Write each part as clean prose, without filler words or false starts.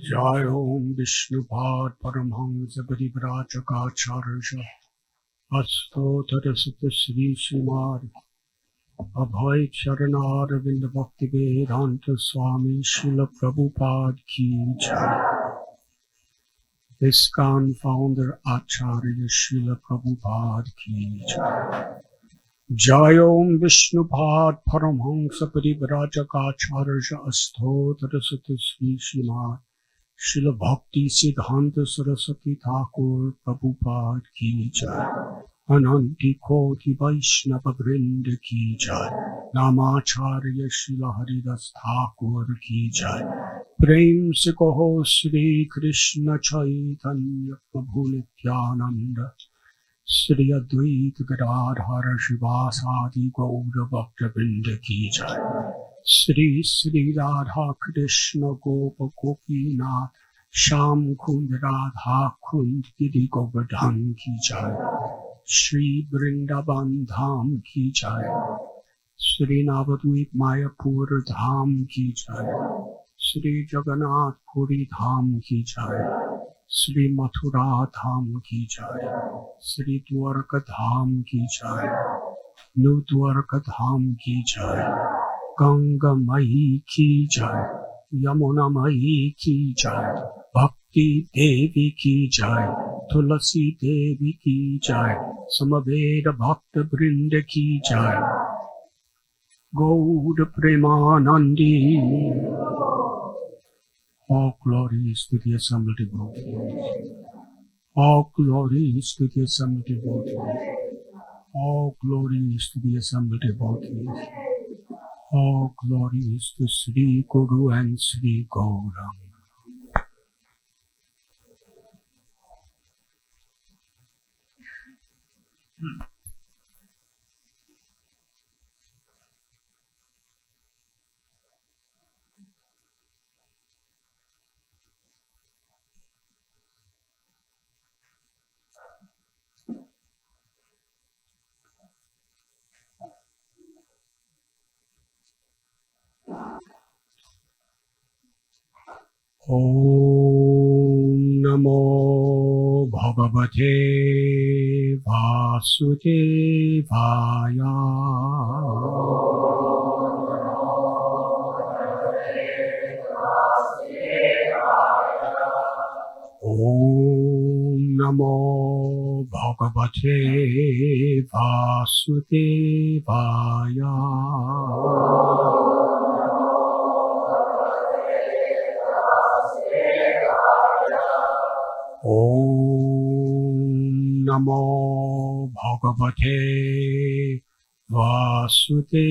Jai Om Vishnupad Paramhansa Parivrajakaacharya Asto Tadasata Sri Srimad Abhay Charanad Vinda Bhakti Vedanta Swami Srila Prabhupada Ki Jai. ISKCON founder Acharya Srila Prabhupada Ki Jai. Jai Om Vishnupad Paramhansa Parivrajakaacharya Asto Tadasata Sri Srimad Srila Bhakti Siddhanta Saraswati Thakur Prabhupada Ki Jai. Ananti Koti Vaishnava Vrinda Ki Jai. Namacharya Srila Haridas Thakur Ki Jai. Prem Se Kaho Shri Krishna Chaitanya Prabhu Nityananda Shri Advaita Gadadhara Shivasadi Gaura Bhakta Vrinda Ki Jai. Shri Shri Radha Krishna Gopa Gopinath Sham Kund Radha Kund Giri Govardhan Ki Jai. Shri Vrindavan Dham Ki Jai. Shri Navadvip Mayapur Dham Ki Jai. Shri Jagannath Puri Dham Ki Jai. Shri Mathura Dham Ki Jai. Shri Dwarka Dham Ki Jai. New Dwarka Dham Ki Jai. Ganga Mahi Ki Jai. Yamuna Mahi Ki Jai. Bhakti Devi Ki Jai. Tulasi Devi Ki Jai. Samaveda Bhakta Vrinda Ki Jai. Gauda Premanandi. All glories to the assembled devotees. All glories to the assembled devotees. All glories to the assembled devotees. All glories to Sri Guru and Sri Gauranga. Om Namo Bhagavate Vasudevaya. Om Namo Bhagavate Vasudevaya. Om Namo Bhagavate Vasudevaya.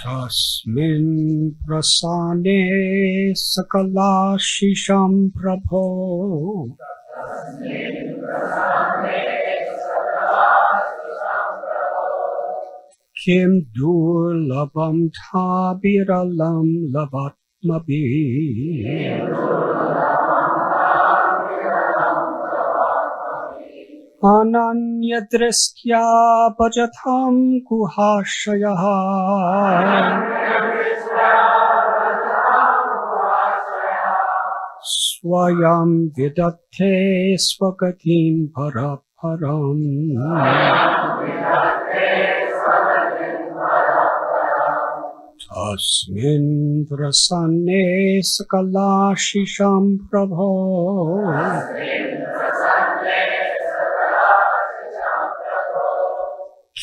Tasmin prasane sakalashisham prabho. Kim durlabam tabiralam lavatmabi. Ananya dristya bhajatam kuhashayaha. Swayam vidatte swagatim paraparam. Tasmin prasanne sakalashisham prabho.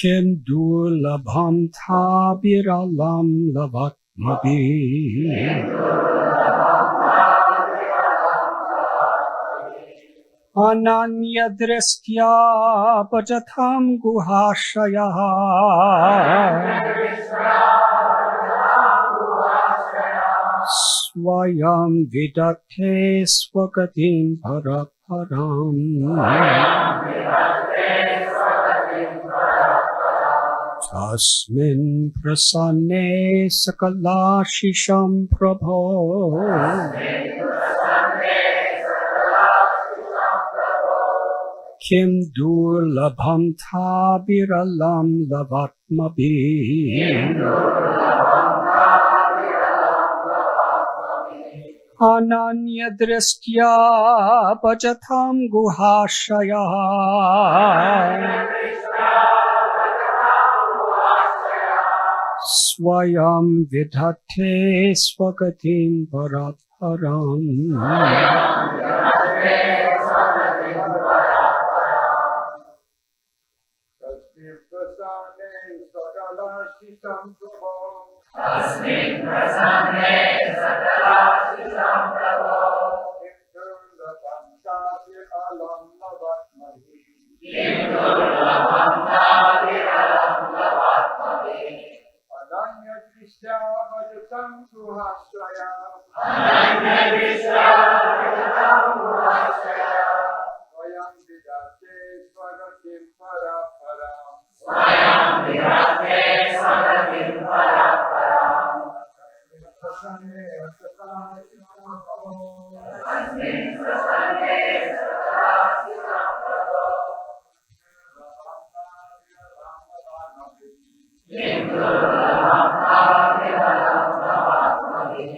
Kim durlabham thabiralam lavatmabi. Ananya drestya pajatham guhashayah. Swayam vidate swagatim paraparam. Tasmin prasanne sakalashisham prabho. Kim durlabham thabiralam lavatmabi. Ananya drestya pajatham guhashayah. Swayam vidhate swagatim paraparam. Tasmin prasanne sakalashitam prabho. Kim durlabham thabiralam lavatmabi. Ananya drishya vajatam guhashaya. Ananya drishya vajatam guhashaya. Swayam vidate swagatim paraparam. Swayam vidate swagatim paraparam. Prasanne sakalashitam prabho. Tasmin prasanne sakalashitam prabho. Kim durlabham thabiralam lavatmabi.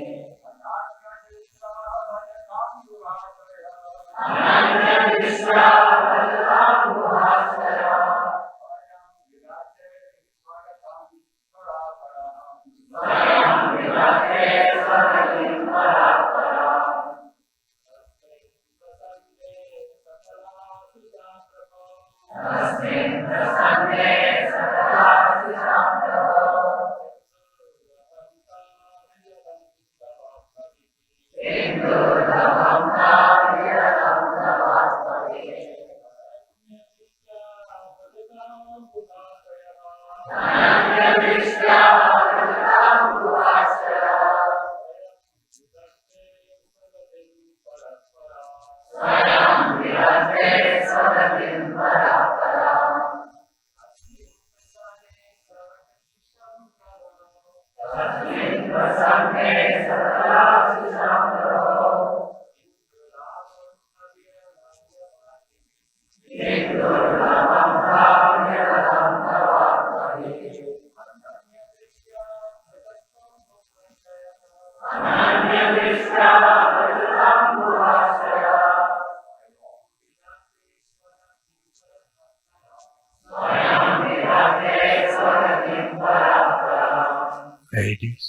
Ananya drishya vajatam guhashaya. Swayam vidate swagatim paraparam. Tasmin prasanne sakalashitam prabho. Kim durlabham thabiralam lavatmabi. Ananya drishya vajatam guhashaya. Swayam vidate swagatim paraparam. Tasmin prasanne sakalashitam prabho. Kim durlabham thabiralam lavatmabi. Ananya drishya vajatam guhashaya. Swayam vidate swagatim paraparam. Ladies.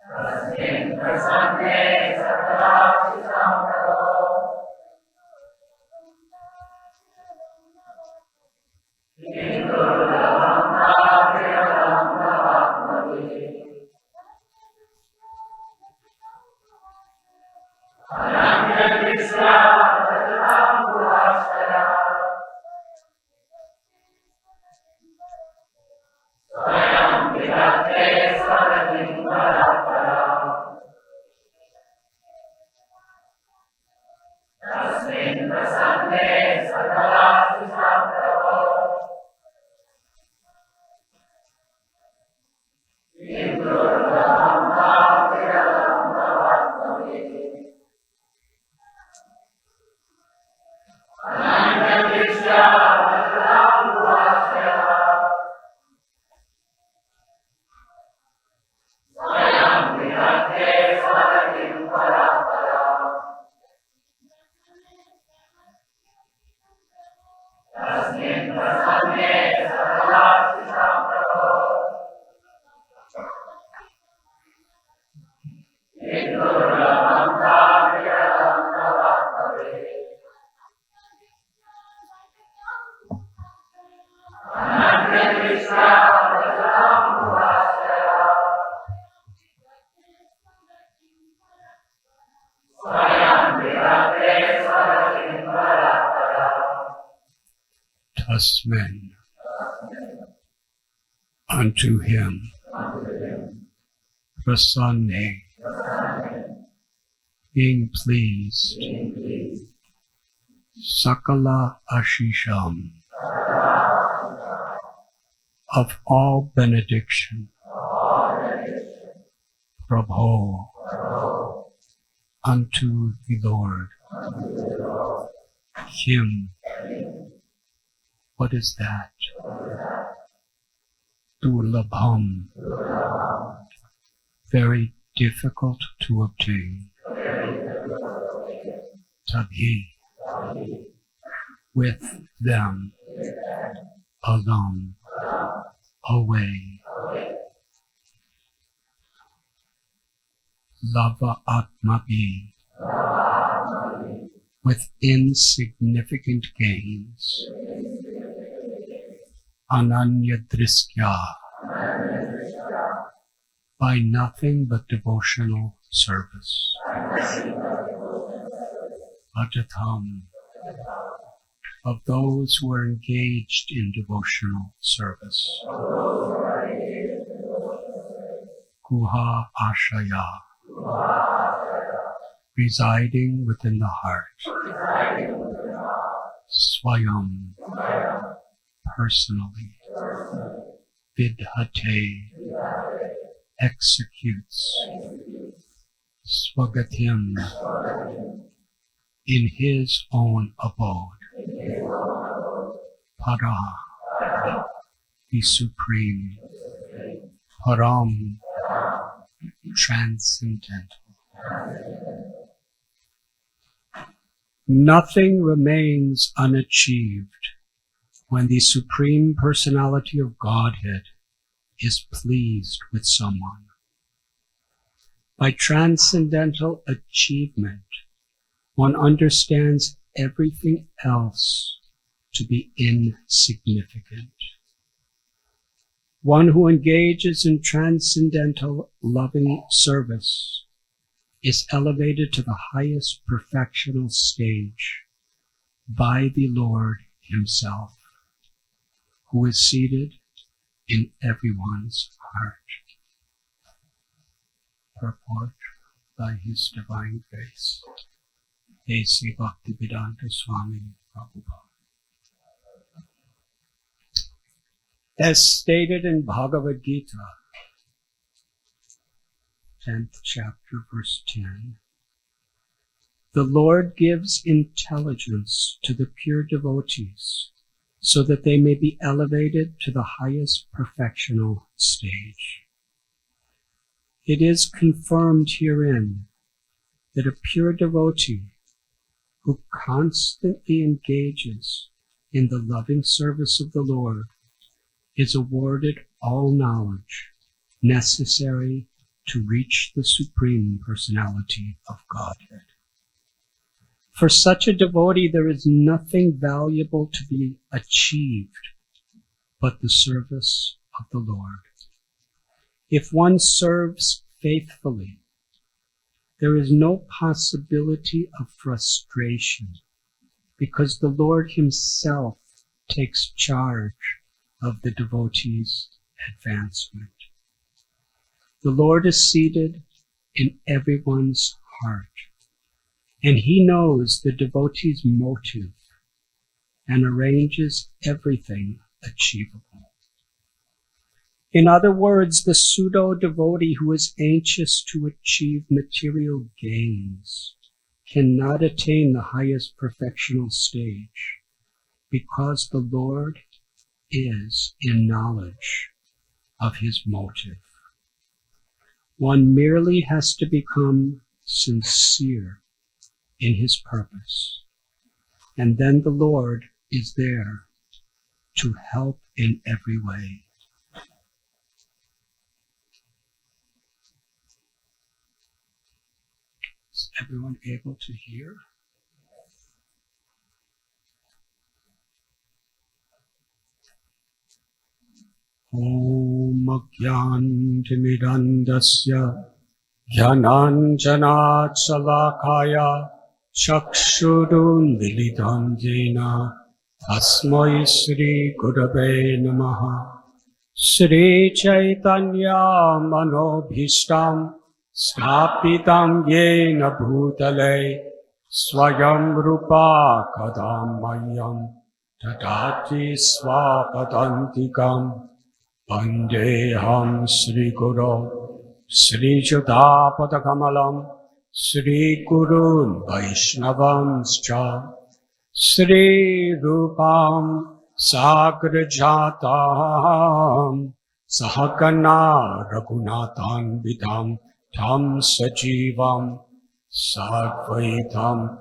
Tasmin prasanne sakalashitam prabho. Kim durlabham thabiralam lavatmabi. Ananya drishya vajatam guhashaya. Swayam vidate swagatim paraparam. Tasmin prasanne sakalashitam prabho. Kim durlabham thabiralam lavatmabi. Ananya drishya vajatam guhashaya. Swayam vidate swagatim paraparam. Tasmin Asmin, unto him, Prasanne, being pleased, Sakala Ashisham, of all benediction, Prabho, unto the Lord, him. What is that? Durlabham, very difficult to obtain. Tabhi, with them, alone, away. Lava Atmabi, with insignificant gains. Ananya Driskya, by nothing but devotional service. Ajatam, of those who are engaged in devotional service. Guha Ashaya, residing within the heart. Swayam, personally. Vidhate, executes. Swagatim, in his own abode. Para, the supreme. Param, transcendental. Nothing remains unachieved when the Supreme Personality of Godhead is pleased with someone. By transcendental achievement, one understands everything else to be insignificant. One who engages in transcendental loving service is elevated to the highest perfectional stage by the Lord himself, who is seated in everyone's heart. Purport by His Divine Grace, A.C. Bhaktivedanta Swami Prabhupada. As stated in Bhagavad Gita, 10th chapter, verse 10, the Lord gives intelligence to the pure devotees so that they may be elevated to the highest perfectional stage. It is confirmed herein that a pure devotee who constantly engages in the loving service of the Lord is awarded all knowledge necessary to reach the Supreme Personality of Godhead. For such a devotee, there is nothing valuable to be achieved but the service of the Lord. If one serves faithfully, there is no possibility of frustration because the Lord himself takes charge of the devotee's advancement. The Lord is seated in everyone's heart, and he knows the devotee's motive and arranges everything achievable. In other words, the pseudo-devotee who is anxious to achieve material gains cannot attain the highest perfectional stage because the Lord is in knowledge of his motive. One merely has to become sincere in his purpose, and then the Lord is there to help in every way. Is everyone able to hear? Om Ajnantimidandasya Jnananjanachalakaya Chakshurunmilitam Jena Tasmai Sri Gurave Namaha. Sri Chaitanya Manobhishtam Sthapitam Yena Bhutale Swayam Rupa Kadam Mayam Tadati Swapadantikam Vandeham Sri Guru Sri Judapadakamalam Sri Gurun Vaishnavanscha Sri Rupam Sagrajatam Sahagana Raghunathan Vidam Tam Sajivam Sadvaitam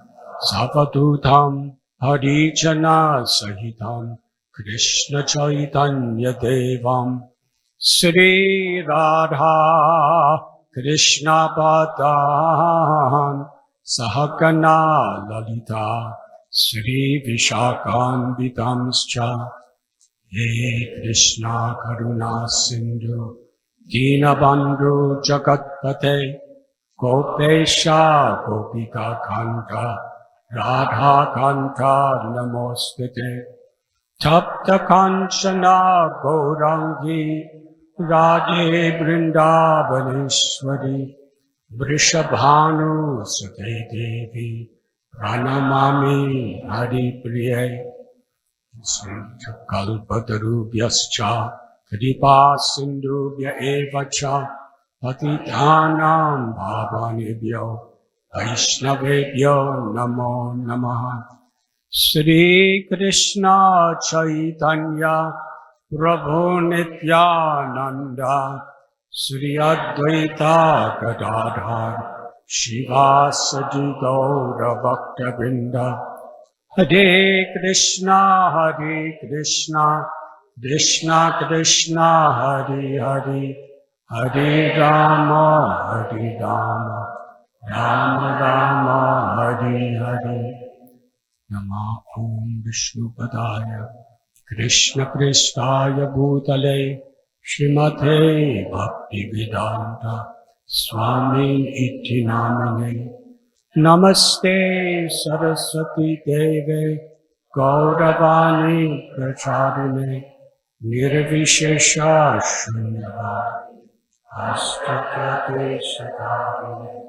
Savadutam Harijana Sahitam Krishna Chaitanya Devam Sri Radha Krishna Padam Sahagana Lalita Sri Vishakhanvitamscha He Krishna Karuna Sindhu Dinabandhu Jagatpate Gopesha Gopika Kanta Radha Kanta Namostite Tapta Kanchana Gaurangi Radhe Vrindavaneshwari Vrishabhanu Sute Devi Pranamami Hari Priye Kalpatarubhyascha Kripa Sindhubhya Evacha Patitanam Bhavanebhyo Vaishnavebhyo Namo Namaha Sri Krishna Chaitanya Prabhu Nityananda Sri Advaita Gadadhar Shivasadi Gaura Bhakta Vrinda Hare Krishna Krishna Krishna Hare Hare Hare Rama Rama Rama Hare Hare Nama Om Vishnu Padaya Krishna Prestaya Bhutale Srimate Bhakti Vedanta Swami Iti Namane Namaste Saraswati Deve Gauravani Pracharine Nirvishesha Shunyava Astakate Sadarine.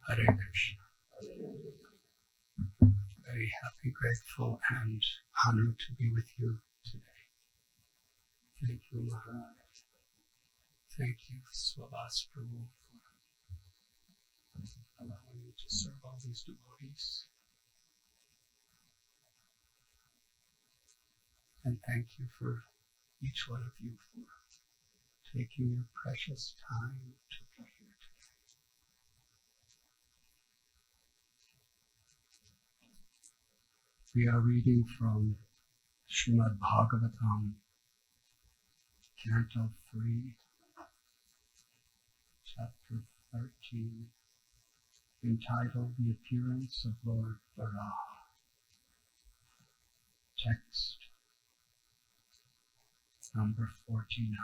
Hare Krishna. Very happy, grateful, and honored to be with you today. Thank you, Maharaj. Thank you, Swabhas Prabhu, for allowing me to serve all these devotees. And thank you for each one of you for taking your precious time to be here today. We are reading from Srimad Bhagavatam, Canto 3, Chapter 13, entitled The Appearance of Lord Varaha. Text number 49.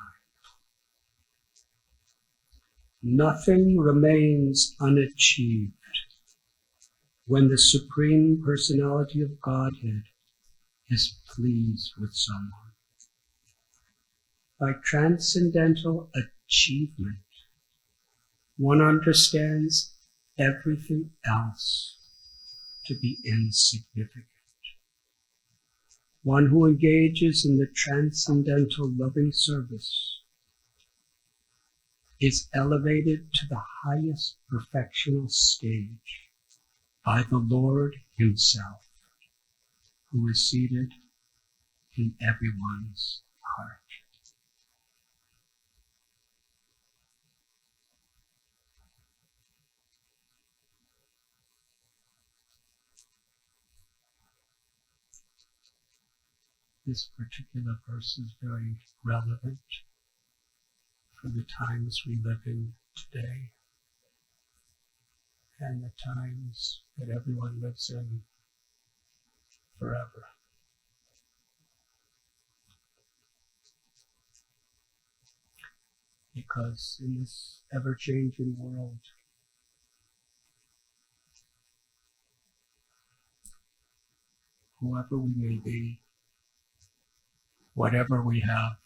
Nothing remains unachieved when the Supreme Personality of Godhead is pleased with someone. By transcendental achievement, one understands everything else to be insignificant. One who engages in the transcendental loving service is elevated to the highest perfectional stage by the Lord Himself, who is seated in everyone's heart. This particular verse is very relevant for the times we live in today and the times that everyone lives in forever. Because in this ever-changing world, whoever we may be, whatever we have,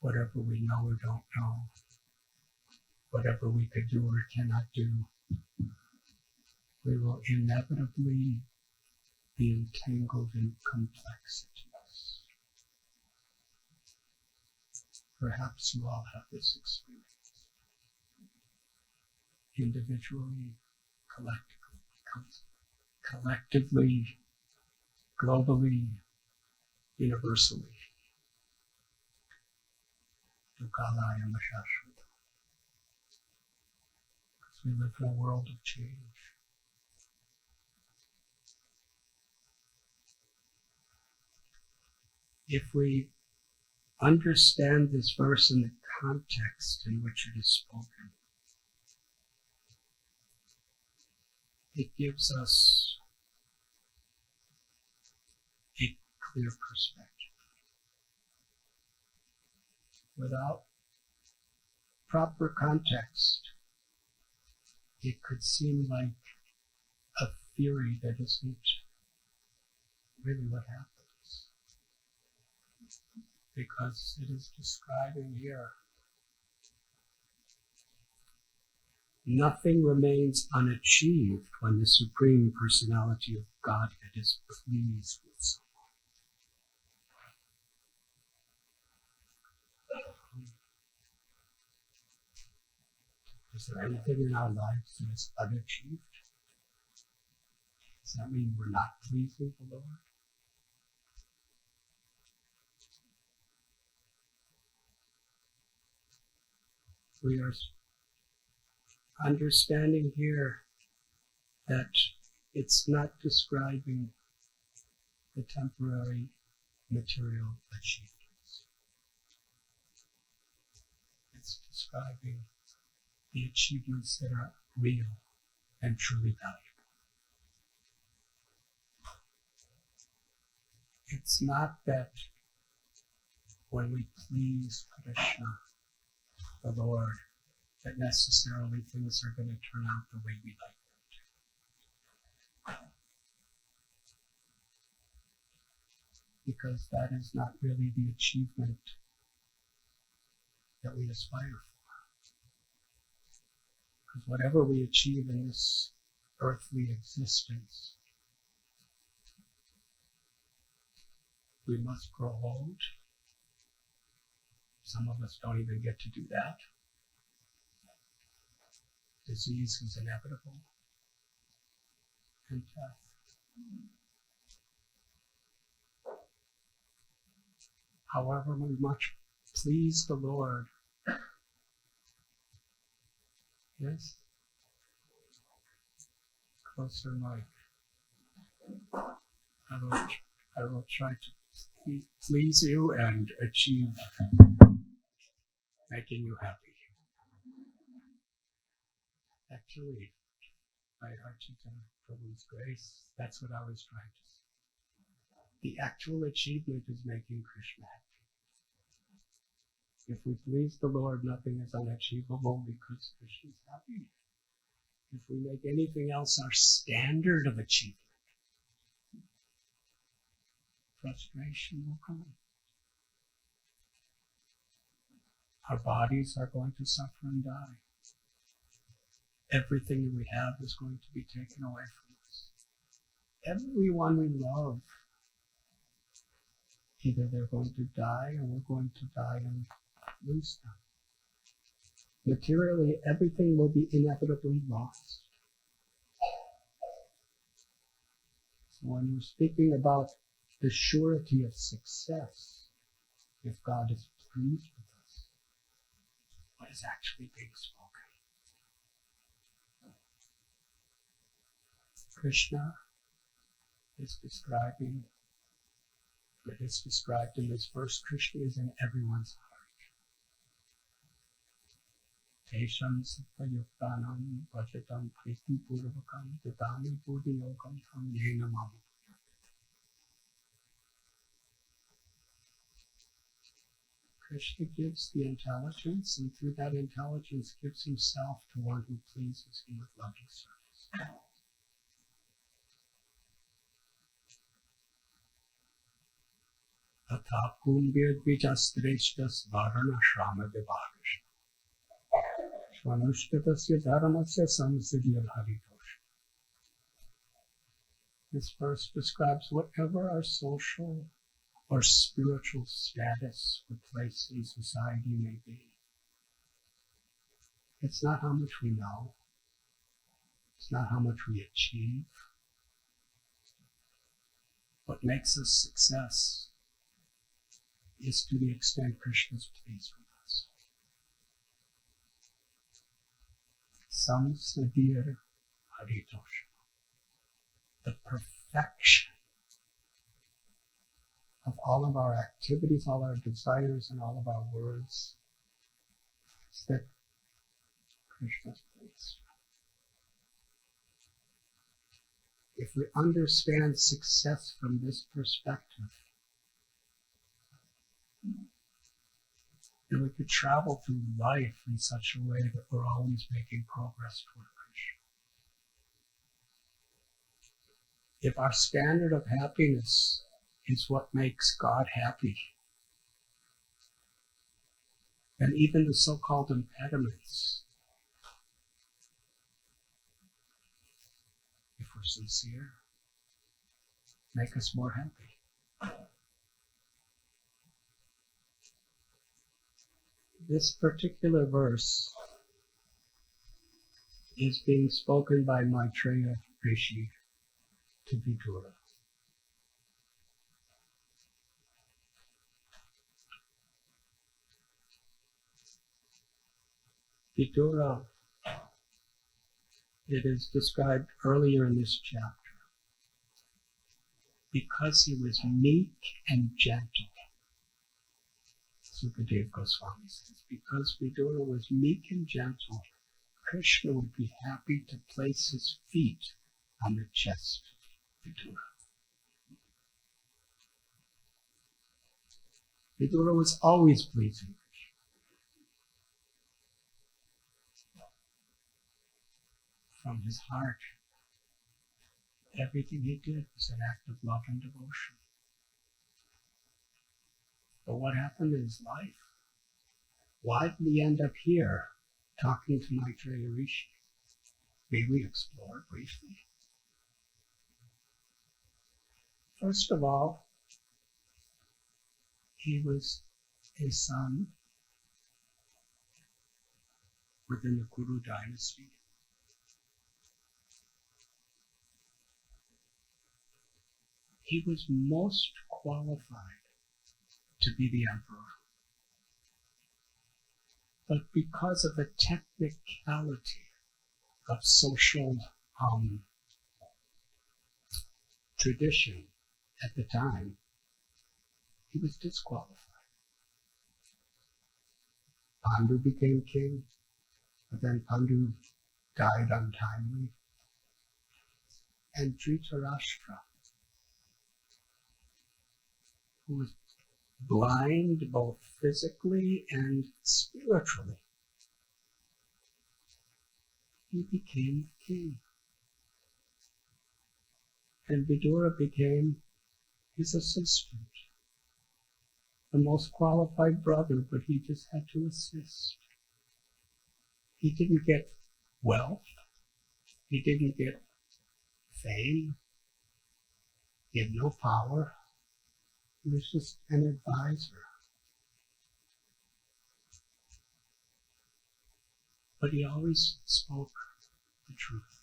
whatever we know or don't know, whatever we could do or cannot do, we will inevitably be entangled in complexities. Perhaps you all have this experience. Individually, collectively, globally, universally. Dukalaya Mashashvata. Because we live in a world of change. If we understand this verse in the context in which it is spoken, it gives us a clear perspective. Without proper context, it could seem like a theory that isn't really what happens. Because it is describing here, nothing remains unachieved when the Supreme Personality of Godhead is pleased with someone. Is there anything in our lives that is unachieved? Does that mean we're not pleasing the Lord? We are understanding here that it's not describing the temporary material achievements. It's describing the achievements that are real and truly valuable. It's not that when we please Krishna, the Lord, that necessarily things are going to turn out the way we like them to. Because that is not really the achievement that we aspire for. Because whatever we achieve in this earthly existence, we must grow old. Some of us don't even get to do that. Disease is inevitable. And death. However, we must please the Lord. Yes? Closer mic. I will try to please you and achieve making you happy. Actually, by Archita Prabhu's grace, that's what I was trying to say. The actual achievement is making Krishna happy. If we please the Lord, nothing is unachievable because Krishna is happy. If we make anything else our standard of achievement, frustration will come. Our bodies are going to suffer and die. Everything that we have is going to be taken away from us. Everyone we love, either they're going to die or we're going to die and lose them. Materially, everything will be inevitably lost. So when we're speaking about the surety of success, if God is pleased with us, what is actually being spoken? Krishna is describing, it is described in this verse, Krishna is in everyone's heart. Tesham sattva-yuktanam vachatam priti purvakam tatami buddhi yogam tam yena mama. Krishna gives the intelligence, and through that intelligence gives himself to one who pleases him with loving service. Tata kumbir vijastrestas varana shrama devagashna. Shvanushtatasya dharmasya samsiddhir haritosha. This verse describes whatever our social or spiritual status or place in society may be. It's not how much we know. It's not how much we achieve. What makes us success is to the extent Krishna is pleased with us. Samsadir haritosha. The perfection of all of our activities, all our desires, and all of our words is that Krishna's pleased. If we understand success from this perspective, then we could travel through life in such a way that we're always making progress toward Krishna. If our standard of happiness is what makes God happy, then even the so-called impediments, if we're sincere, make us more happy. This particular verse is being spoken by Maitreya Rishi to Vidura. Vidura, it is described earlier in this chapter, because he was meek and gentle. Sukadeva Goswami says, because Vidura was meek and gentle, Krishna would be happy to place his feet on the chest of Vidura. Vidura was always pleasing Krishna. From his heart, everything he did was an act of love and devotion. But what happened in his life? Why did he end up here talking to Maitreya Rishi? May we explore briefly? First of all, he was a son within the Kuru dynasty. He was most qualified to be the emperor. But because of the technicality of social tradition at the time, he was disqualified. Pandu became king, but then Pandu died untimely. And Dhritarashtra, who was blind both physically and spiritually, he became king. And Vidura became his assistant, the most qualified brother, but he just had to assist. He didn't get wealth, he didn't get fame, he had no power. He was just an advisor. But he always spoke the truth.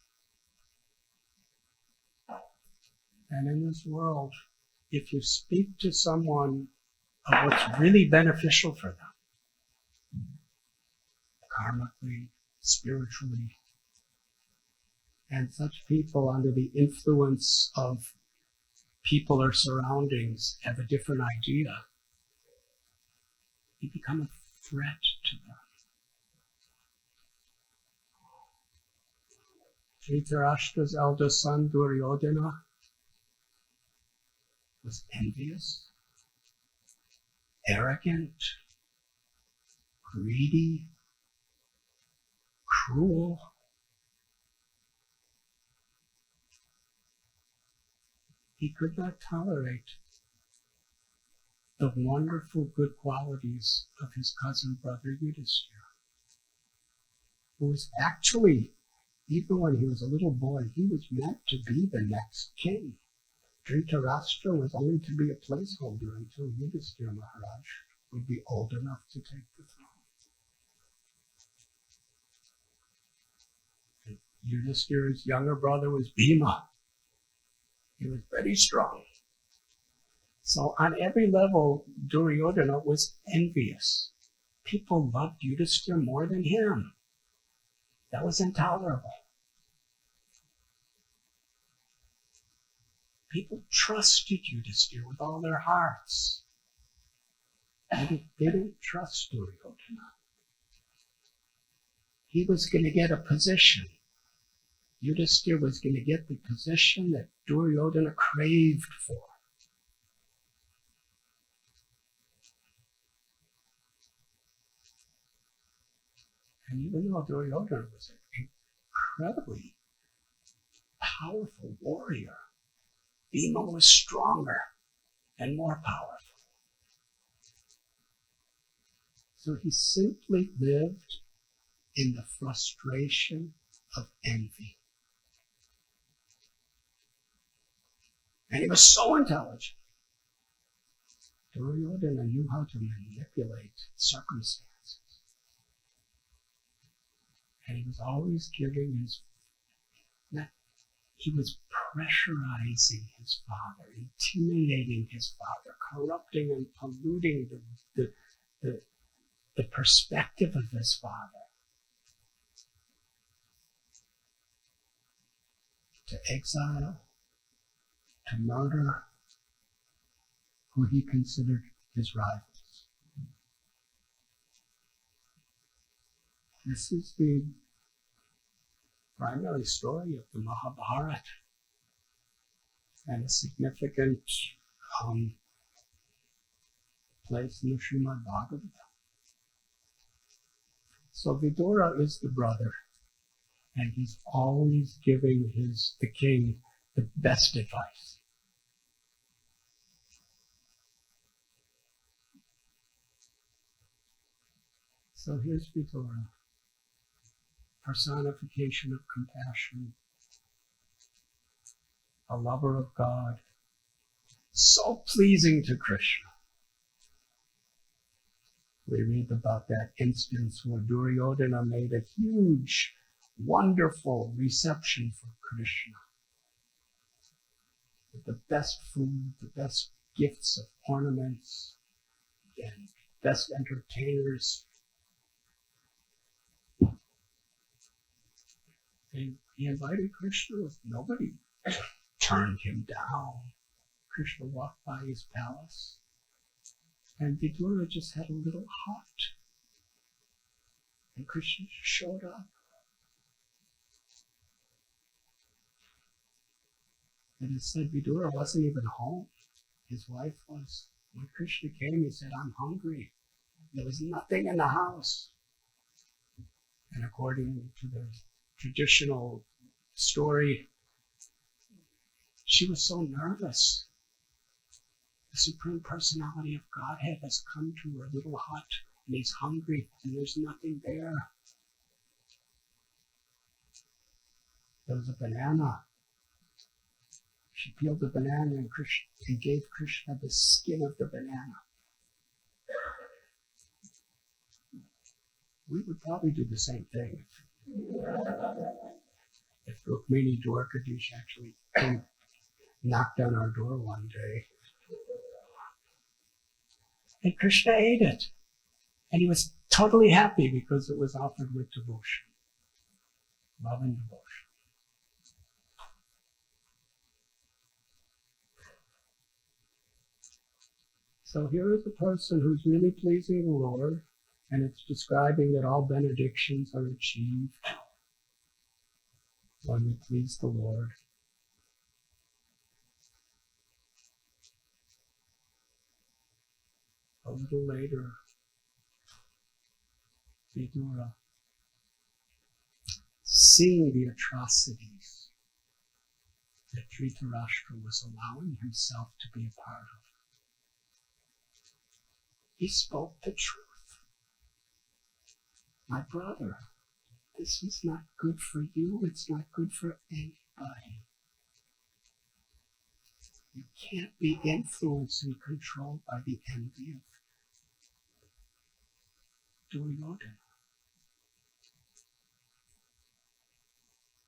And in this world, if you speak to someone of what's really beneficial for them, karmically, spiritually, and such people under the influence of people or surroundings have a different idea, you become a threat to them. Dhritarashtra's eldest son, Duryodhana, was envious, arrogant, greedy, cruel. He could not tolerate the wonderful good qualities of his cousin brother Yudhisthira, who was actually, even when he was a little boy, he was meant to be the next king. Dhritarashtra was only to be a placeholder until Yudhisthira Maharaj would be old enough to take the throne. Yudhisthira's younger brother was Bhima. He was very strong. So on every level, Duryodhana was envious. People loved Yudhisthira more than him. That was intolerable. People trusted Yudhisthira with all their hearts. They didn't trust Duryodhana. He was going to get a position. Yudhisthira was going to get the position that Duryodhana craved for. And even though Duryodhana was an incredibly powerful warrior, Bhima was stronger and more powerful. So he simply lived in the frustration of envy. And he was so intelligent. Duryodhana knew how to manipulate circumstances. And he was always giving he was pressurizing his father, intimidating his father, corrupting and polluting the perspective of his father, to exile, to murder who he considered his rivals. This is the primary story of the Mahabharata and a significant place in the Srimad Bhagavatam. So Vidura is the brother, and he's always giving the king the best advice. So here's Vidura, personification of compassion, a lover of God, so pleasing to Krishna. We read about that instance where Duryodhana made a huge, wonderful reception for Krishna, with the best food, the best gifts of ornaments, and best entertainers. And he invited Krishna with nobody turned him down. Krishna walked by his palace, and Vidura just had a little hut. And Krishna just showed up. And it said Vidura wasn't even home. His wife was. When Krishna came, he said, "I'm hungry." There was nothing in the house. And according to the traditional story, she was so nervous. The Supreme Personality of Godhead has come to her little hut, and he's hungry, and there's nothing there. There was a banana. She peeled the banana and gave Krishna the skin of the banana. We would probably do the same thing if Rukmini Dwarkadish actually knocked on our door one day. And Krishna ate it. And he was totally happy because it was offered with devotion, love and devotion. So here is a person who's really pleasing the Lord, and it's describing that all benedictions are achieved when we please the Lord. A little later, Vidura, seeing the atrocities that Dhritarashtra was allowing himself to be a part of, he spoke the truth. My brother, this is not good for you. It's not good for anybody. You can't be influenced and controlled by the envy of Duryodhana.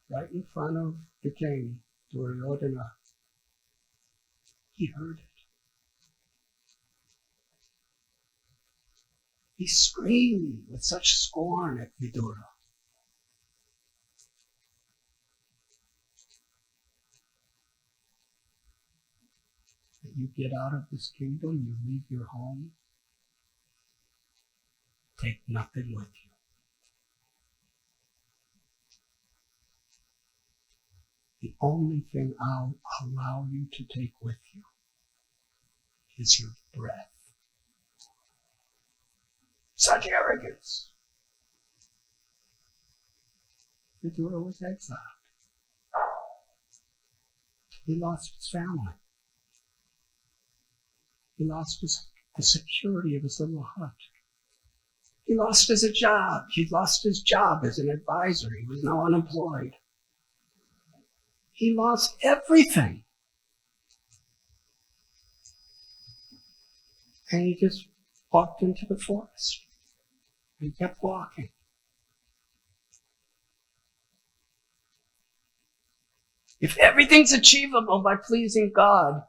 Right in front of the king, Duryodhana, he heard it. He screamed with such scorn at Vidura. That you get out of this kingdom, you leave your home, take nothing with you. The only thing I'll allow you to take with you is your breath. Such arrogance. Vidura was exiled. He lost his family. He lost the security of his little hut. He lost his job. He lost his job as an advisor. He was now unemployed. He lost everything. And he just walked into the forest. He kept walking. If everything's achievable by pleasing God,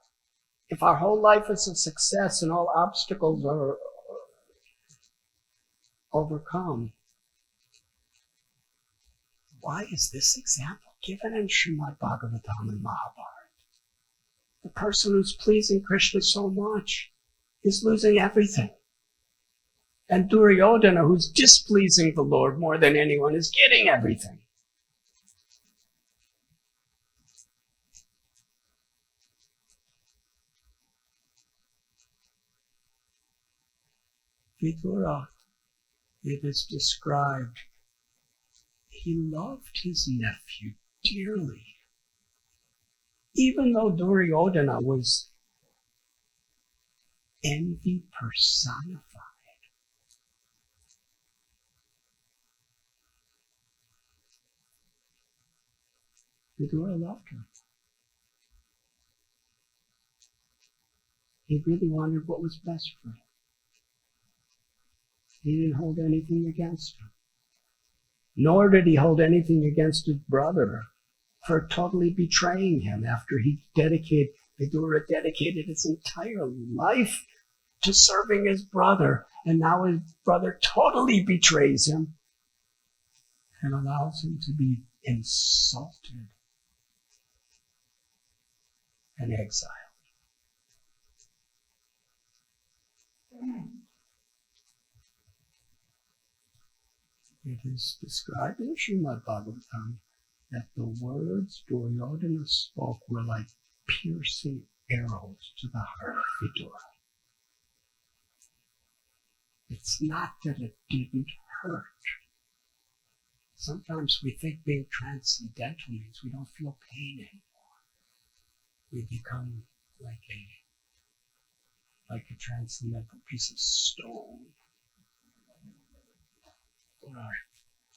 if our whole life is a success and all obstacles are overcome, why is this example given in Srimad Bhagavatam and Mahabharata? The person who's pleasing Krishna so much is losing everything. And Duryodhana, who's displeasing the Lord more than anyone, is getting everything. Vidura, it is described, he loved his nephew dearly. Even though Duryodhana was envy personified. Vidura loved her. He really wanted what was best for him. He didn't hold anything against him. Nor did he hold anything against his brother for totally betraying him after Vidura dedicated his entire life to serving his brother, and now his brother totally betrays him and allows him to be insulted and exiled. It is described in Srimad Bhagavatam that the words Duryodhana spoke were like piercing arrows to the heart of Vidura. It's not that it didn't hurt. Sometimes we think being transcendental means we don't feel pain anymore. We become like a transcendental piece of stone.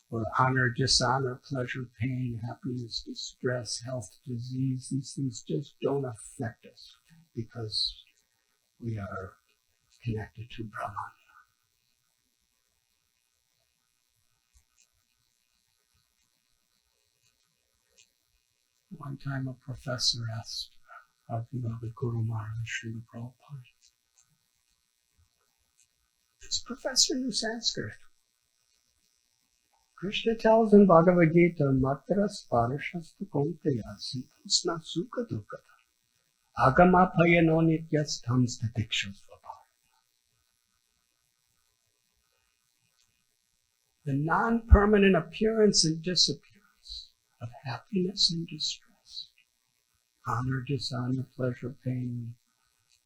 Or honor, dishonor, pleasure, pain, happiness, distress, health, disease, these things just don't affect us because we are connected to Brahman. One time a professor asked our beloved Guru Maharaj, Srila Prabhupada, this professor knew Sanskrit. Krishna tells in Bhagavad Gita, Matra sparashastu konteya sipusna sukha dukkata agama payano nityastham statikshasvabha. The non-permanent appearance and disappearance of happiness and distress, honor, dishonor, pleasure, pain,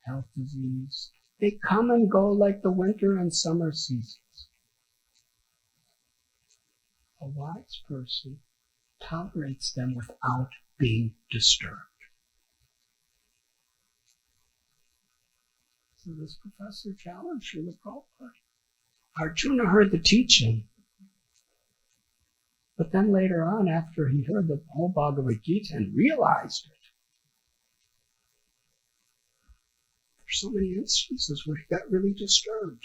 health, disease, they come and go like the winter and summer seasons. A wise person tolerates them without being disturbed. So this professor challenged Srila Prabhupada. Arjuna heard the teaching, but then later on, after he heard the whole Bhagavad Gita and realized it, there's so many instances where he got really disturbed.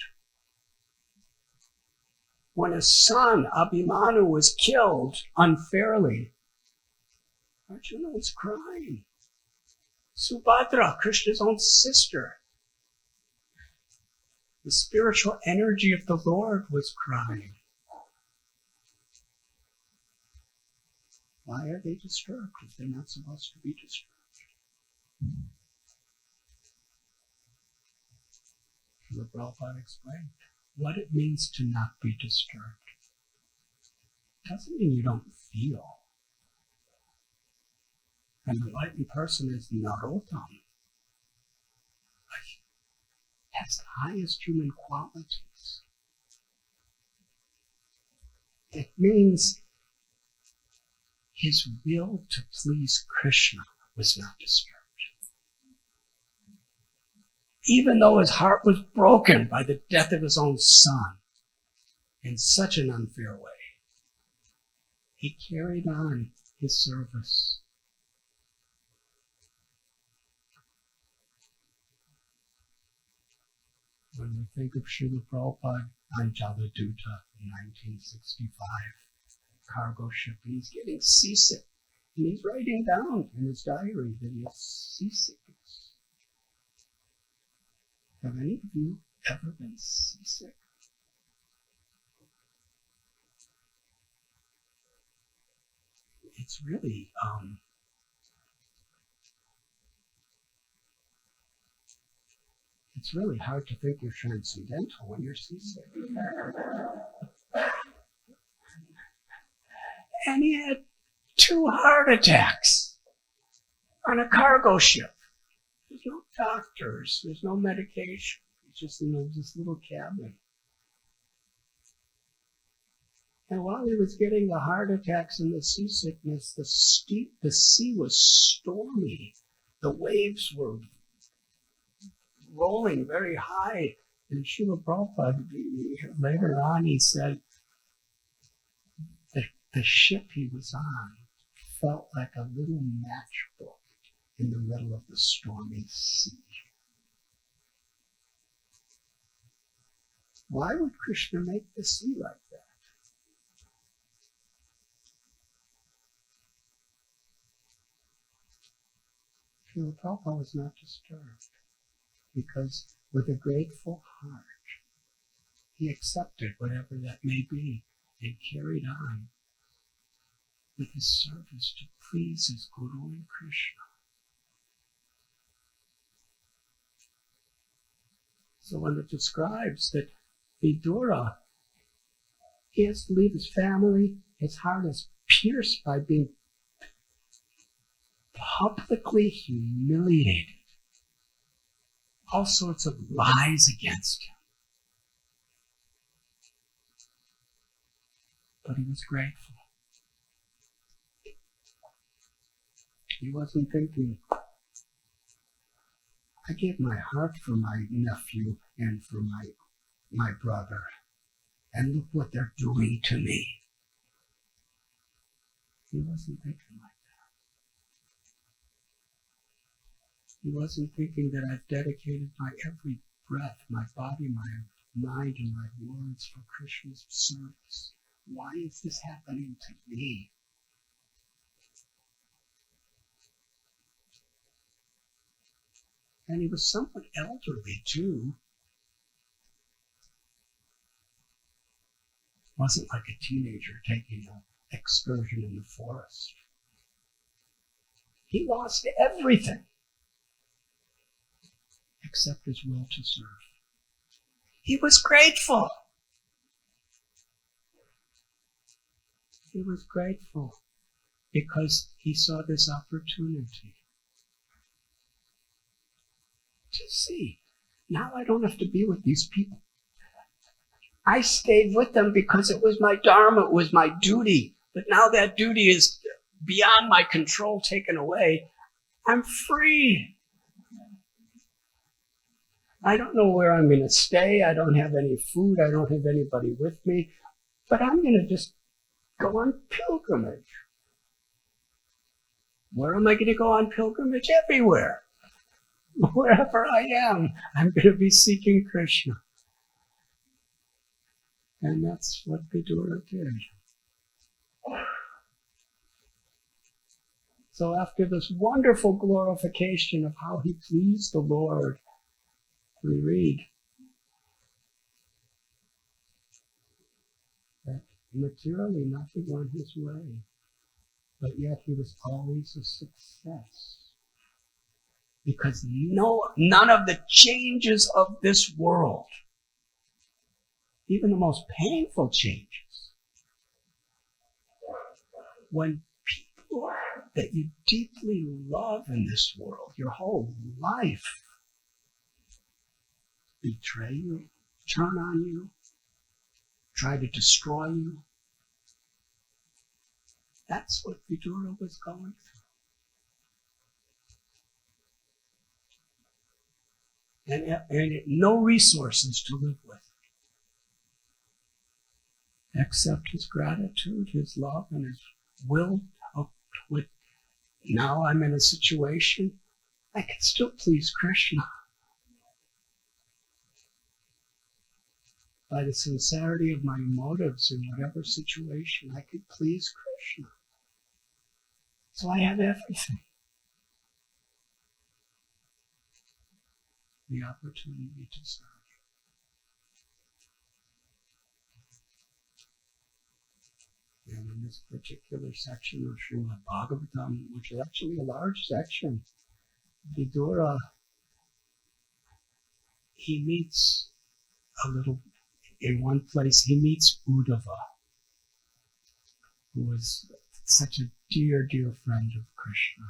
When his son, Abhimanyu, was killed unfairly, Arjuna was crying. Subhadra, Krishna's own sister, the spiritual energy of the Lord, was crying. Why are they disturbed if they're not supposed to be disturbed? The Prabhupada explained what it means to not be disturbed. It doesn't mean you don't feel. An enlightened person is Narottam. Has the highest human qualities. It means his will to please Krishna was not disturbed. Even though his heart was broken by the death of his own son in such an unfair way, he carried on his service. When we think of Srila Prabhupada on Jaladuta in 1965, cargo ship, and he's getting seasick, and he's writing down in his diary that he has seasickness. Have any of you ever been seasick? It's really, it's really hard to think you're transcendental when you're seasick. And he had 2 heart attacks on a cargo ship. There's no doctors, there's no medication. It's just in this little cabin. And while he was getting the heart attacks and the seasickness, the sea was stormy. The waves were rolling very high. And Srila Prabhupada, later on, he said that the ship he was on felt like a little matchbook in the middle of the stormy sea. Why would Krishna make the sea like that? Srila Prabhupada was not disturbed because with a grateful heart, he accepted whatever that may be and carried on with his service to please his Guru and Krishna. So when it describes that Vidura, he has to leave his family, his heart is pierced by being publicly humiliated. All sorts of lies against him. But he was grateful. He wasn't thinking, I gave my heart for my nephew and for my brother, and look what they're doing to me. He wasn't thinking like that. He wasn't thinking that I've dedicated my every breath, my body, my mind, and my words for Krishna's service. Why is this happening to me? And he was somewhat elderly too. Wasn't like a teenager taking an excursion in the forest. He lost everything except his will to serve. He was grateful. He was grateful because he saw this opportunity to see. Now I don't have to be with these people. I stayed with them because it was my dharma, it was my duty. But now that duty is beyond my control, taken away. I'm free. I don't know where I'm going to stay. I don't have any food. I don't have anybody with me. But I'm going to just go on pilgrimage. Where am I going to go on pilgrimage? Everywhere. Wherever I am, I'm going to be seeking Krishna. And that's what Vidura did. So after this wonderful glorification of how he pleased the Lord, we read that materially nothing went his way, but yet he was always a success. Because none of the changes of this world, even the most painful changes, when people that you deeply love in this world, your whole life, betray you, turn on you, try to destroy you. That's what Vidura was going through. And no resources to live with, except his gratitude, his love, and his will. With now I'm in a situation I can still please Krishna. By the sincerity of my motives in whatever situation, I could please Krishna. So I have everything. The opportunity to serve. And in this particular section of Srimad Bhagavatam, which is actually a large section, Vidura, he meets in one place, he meets Uddhava, who was such a dear, dear friend of Krishna.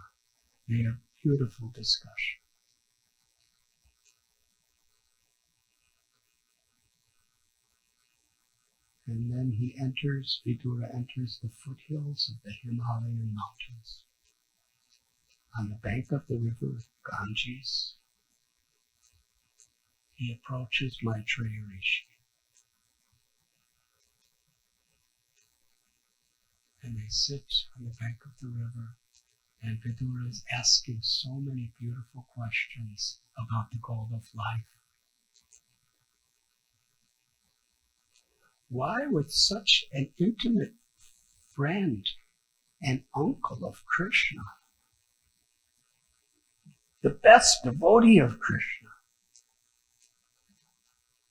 They have beautiful discussion. And then Vidura enters the foothills of the Himalayan mountains. On the bank of the river Ganges, he approaches Maitreya Rishi. And they sit on the bank of the river, and Vidura is asking so many beautiful questions about the goal of life. Why would such an intimate friend and uncle of Krishna, the best devotee of Krishna,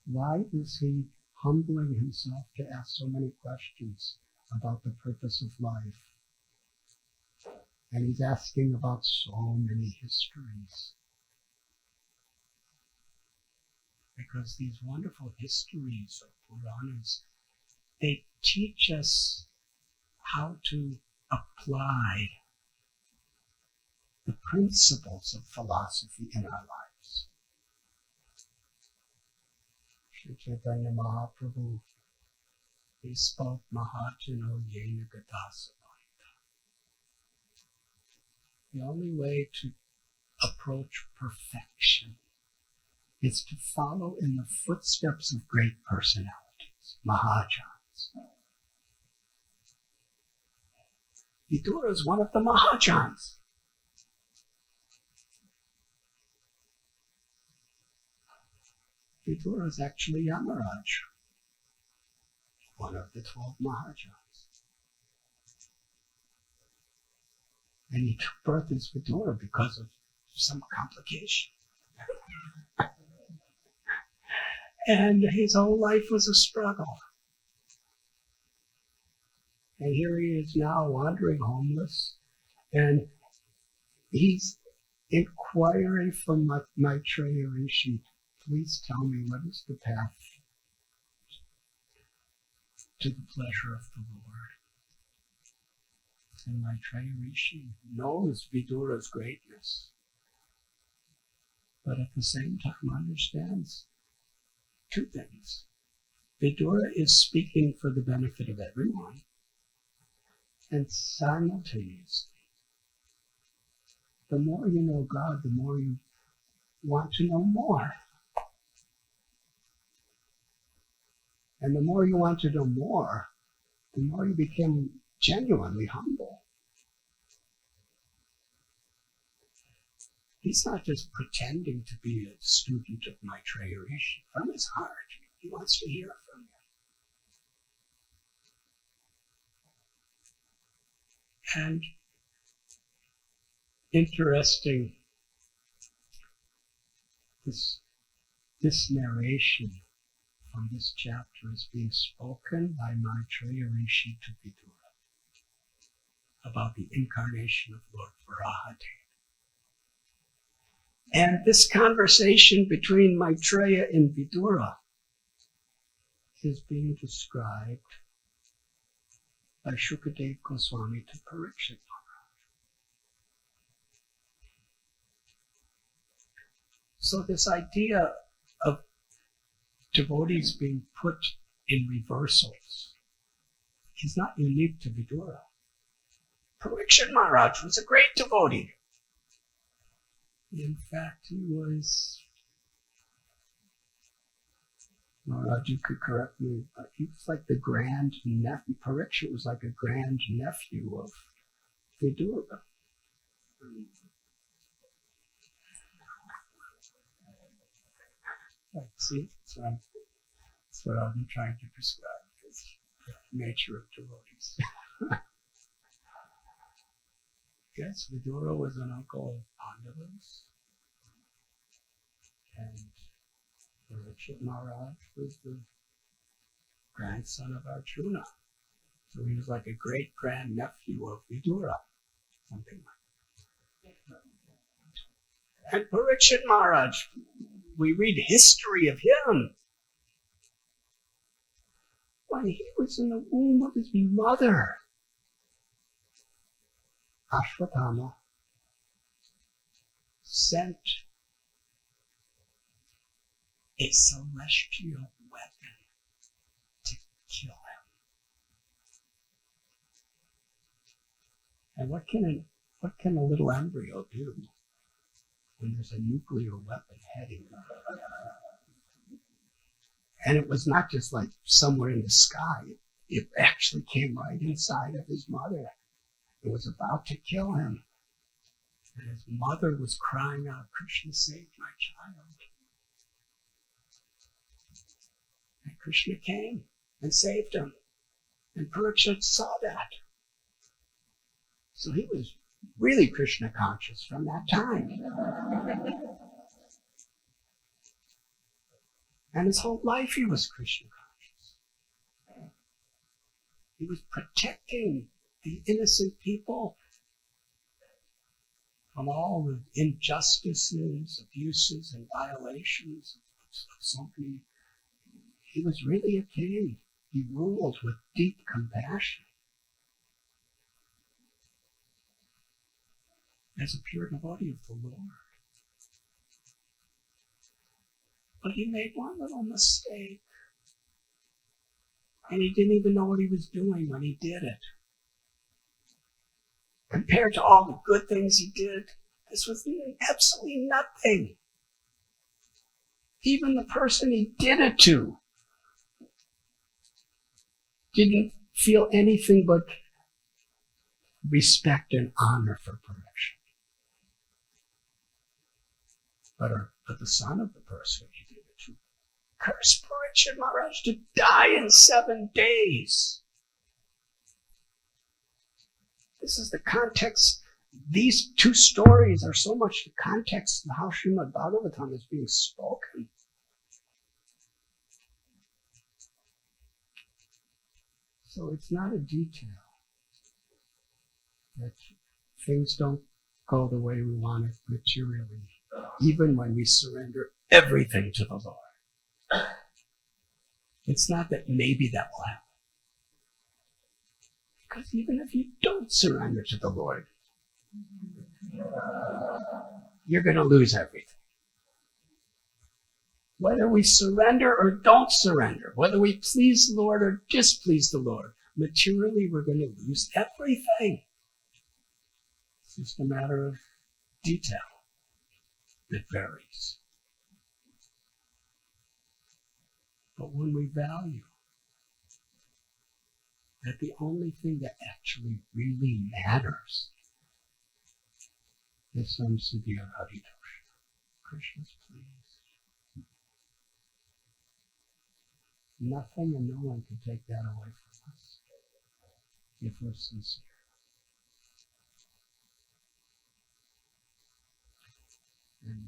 why is he humbling himself to ask so many questions about the purpose of life? And he's asking about so many histories. Because these wonderful histories of Puranas, they teach us how to apply the principles of philosophy in our lives. Sri Chaitanya Mahaprabhu, he spoke Mahatino Yena Gadasa. The only way to approach perfection is to follow in the footsteps of great personalities, Mahajans. Vidura is one of the Mahajans. Vidura is actually Yamaraj, one of the 12 Mahajans. And he took birth as Vidura because of some complication. And his whole life was a struggle. And here he is now wandering homeless. And he's inquiring from Maitreya Rishi, please tell me what is the path to the pleasure of the Lord. And Maitreya Rishi knows Vidura's greatness, but at the same time understands two things. Vidura is speaking for the benefit of everyone, and simultaneously, the more you know God, the more you want to know more. And the more you want to know more, the more you become genuinely humble. He's not just pretending to be a student of Maitreya Rishi. From his heart, he wants to hear from you. And interesting, this narration from this chapter is being spoken by Maitreya Rishi to Vidura about the incarnation of Lord Varaha. And this conversation between Maitreya and Vidura is being described by Shukadeva Goswami to Parikshit Maharaj. So this idea of devotees being put in reversals is not unique to Vidura. Parikshit Maharaj was a great devotee. In fact, he was, Maharaj, you could correct me, but he was like the grand nephew. Parikshit was like a grand nephew of Vidura. See, that's what I've been trying to describe, is the nature of devotees. Yes, Vidura was an uncle of Pandavas, and Parikshit Maharaj was the grandson of Arjuna. So he was like a great grandnephew of Vidura, something like that. And Parikshit Maharaj, we read history of him. When he was in the womb of his mother, Ashwatthama sent a celestial weapon to kill him. And what can a little embryo do when there's a nuclear weapon heading? And it was not just like somewhere in the sky. It actually came right inside of his mother. It was about to kill him. And his mother was crying out, "Krishna, save my child." And Krishna came and saved him. And Parikshit saw that. So he was really Krishna conscious from that time. And his whole life he was Krishna conscious. He was protecting the innocent people from all the injustices, abuses, and violations of so many. He was really a king. He ruled with deep compassion as a pure devotee of the Lord. But he made one little mistake, and he didn't even know what he was doing when he did it. Compared to all the good things he did, this was absolutely nothing. Even the person he did it to didn't feel anything but respect and honor for Parikshit. But the son of the person he did it to cursed Parikshit Maharaj to die in 7 days. This is the context. These two stories are so much the context of how Srimad Bhagavatam is being spoken. So it's not a detail that things don't go the way we want it materially, even when we surrender everything to the Lord. It's not that maybe that will happen. Because even if you don't surrender to the Lord, you're going to lose everything. Whether we surrender or don't surrender, whether we please the Lord or displease the Lord, materially we're going to lose everything. It's just a matter of detail that varies. But when we value that the only thing that actually really matters is Samsiddhya Haritosha, Krishna's please. Nothing and no one can take that away from us if we're sincere. And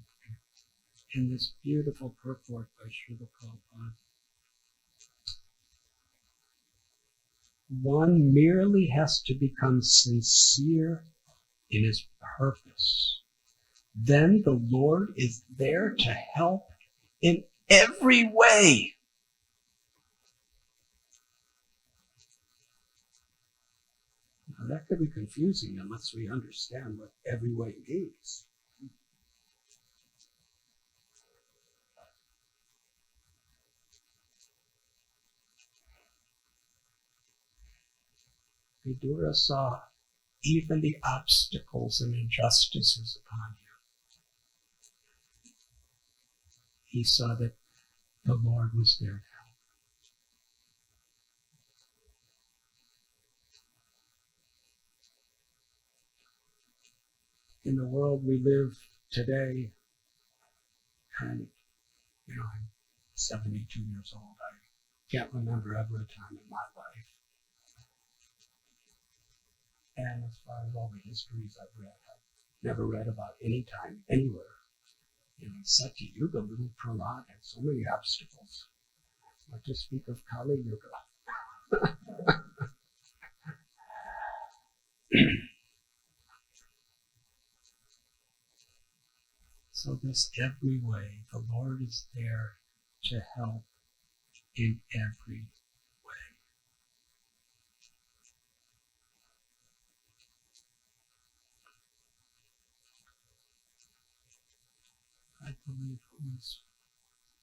in this beautiful purport by Srila Prabhupada, one merely has to become sincere in his purpose. Then the Lord is there to help in every way. Now, that could be confusing unless we understand what every way means. Vidura saw even the obstacles and injustices upon him. He saw that the Lord was there to help. In the world we live today, and I'm 72 years old. I can't remember ever a time in my life. And as far as all the histories I've read, I've never read about any time, anywhere. Satya Yuga, little Prahlad had so many obstacles. Not to speak of Kali Yuga. So this every way, the Lord is there to help in every way. I believe it was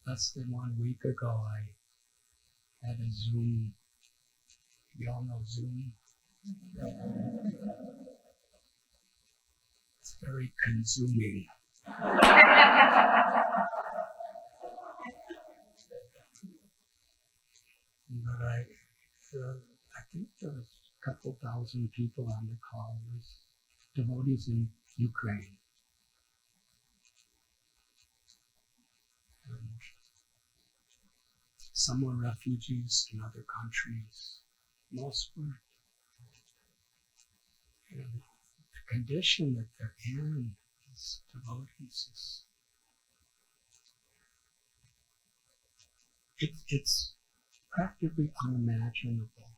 less than 1 week ago I had a Zoom. You all know Zoom? It's very consuming. But I think there was a couple thousand people on the call. It was devotees in Ukraine. And some were refugees in other countries. Most were, the condition that they're in as devotees it's practically unimaginable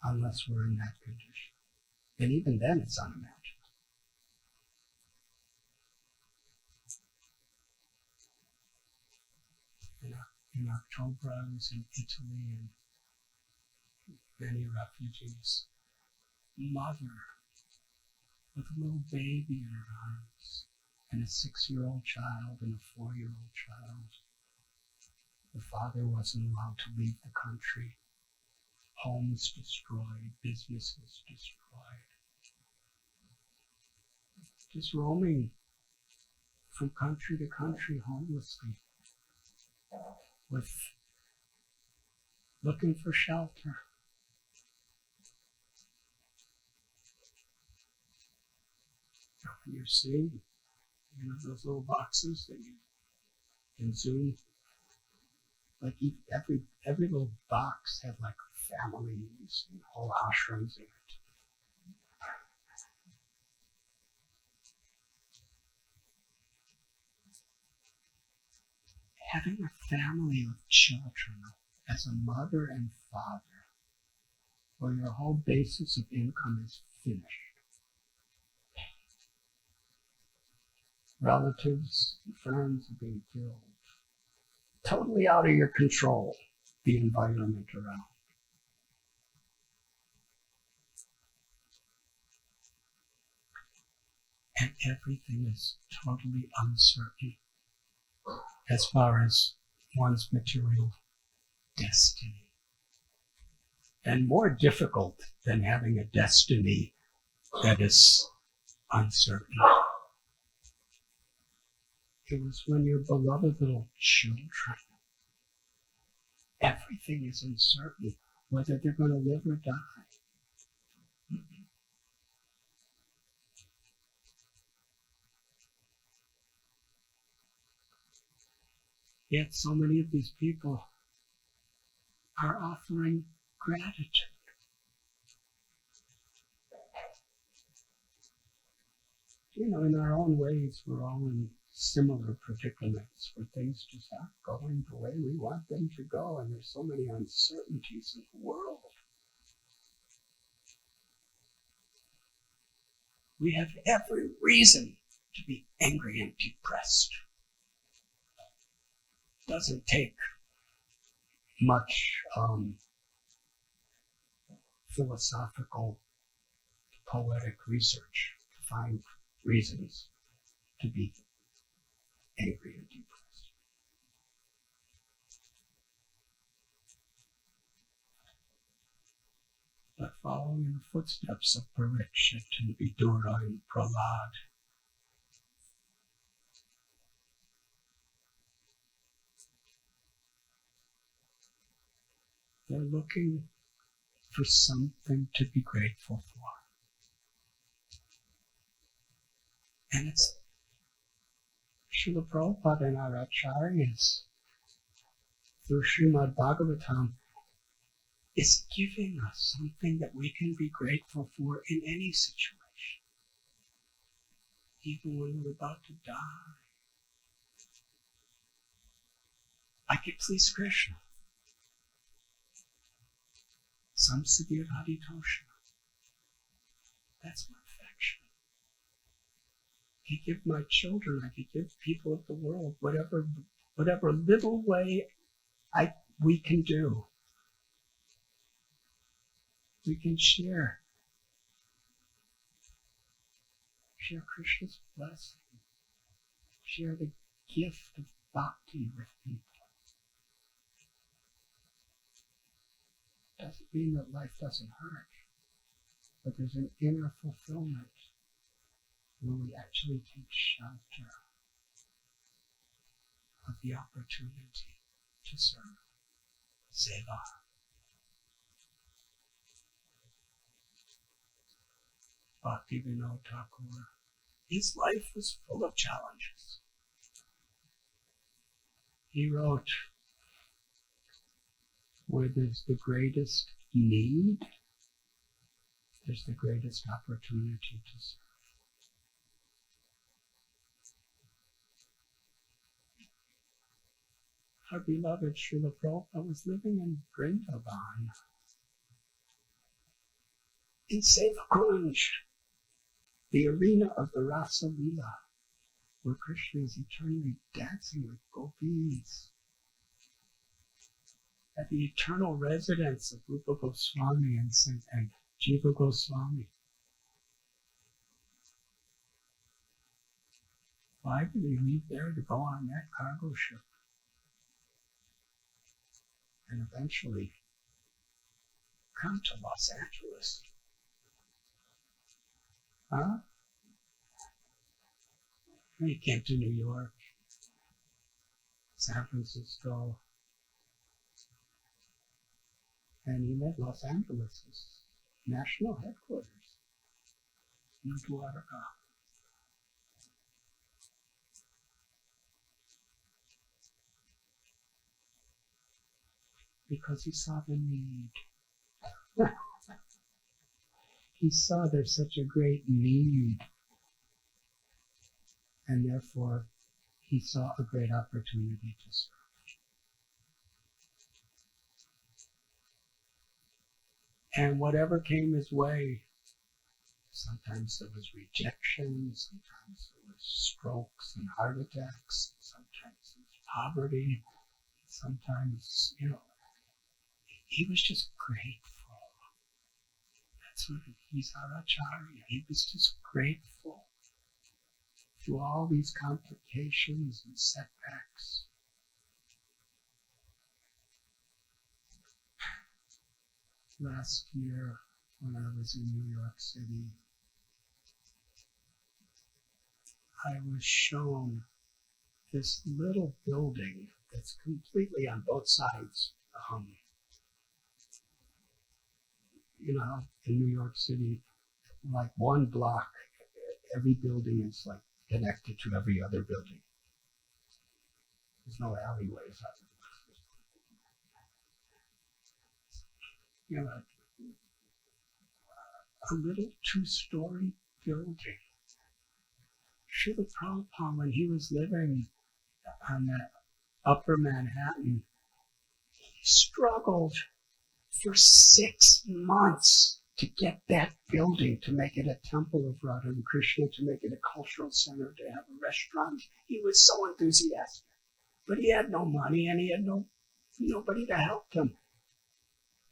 unless we're in that condition. And even then it's unimaginable. In October I was in Italy and many refugees. Mother with a little baby in her arms and a 6-year-old child and a 4-year-old child. The father wasn't allowed to leave the country. Homes destroyed, businesses destroyed. Just roaming from country to country homelessly, with looking for shelter. You see, those little boxes that you can Zoom. Like every little box had like families and whole ashrams in it. Having a family of children as a mother and father, where your whole basis of income is finished. Relatives and friends are being killed. Totally out of your control, the environment around. And everything is totally uncertain. as far as one's material destiny. And more difficult than having a destiny that is uncertain. It was when your beloved little children, everything is uncertain, whether they're going to live or die. Yet so many of these people are offering gratitude. You know, in our own ways, we're all in similar predicaments where things just aren't going the way we want them to go, and there's so many uncertainties in the world. We have every reason to be angry and depressed. It doesn't take much philosophical, poetic research to find reasons to be angry and depressed. But following in the footsteps of Parikshit and Vidura and Prahlad, they're looking for something to be grateful for. And it's Srila Prabhupada and our acharyas through Srimad Bhagavatam is giving us something that we can be grateful for in any situation. Even when we're about to die. Like it please Krishna. Samsidhir Haditosha. That's my affection. I could give my children, I could give people of the world, whatever little way we can do. We can share Krishna's blessing, share the gift of bhakti with people. Doesn't mean that life doesn't hurt, but there's an inner fulfillment when we actually take shelter of the opportunity to serve. Seva. Bhaktivinoda Thakur, his life was full of challenges. He wrote, where there's the greatest need, there's the greatest opportunity to serve. Our beloved Srila Prabhupada was living in Vrindavan, in Sevakunj, the arena of the Rasa Lila, where Krishna is eternally dancing with gopis, at the eternal residence of Rupa Goswami and Jiva Goswami. Why did he leave there to go on that cargo ship? And eventually come to Los Angeles. Huh? He came to New York, San Francisco, and he made Los Angeles his national headquarters, New Dwarka. Because he saw the need. He saw there's such a great need, and therefore he saw a great opportunity to serve. And whatever came his way, sometimes there was rejection, sometimes there was strokes and heart attacks, sometimes there was poverty, sometimes, he was just grateful. That's what he's our acharya. He was just grateful through all these complications and setbacks. last year when I was in New York City, I was shown this little building that's completely on both sides. In New York City, like one block, every building is like connected to every other building. There's no alleyways. A little two-story building. Srila Prabhupada, when he was living on that Upper Manhattan, he struggled for 6 months to get that building, to make it a temple of Radha and Krishna, to make it a cultural center, to have a restaurant. He was so enthusiastic. But he had no money and he had nobody to help him.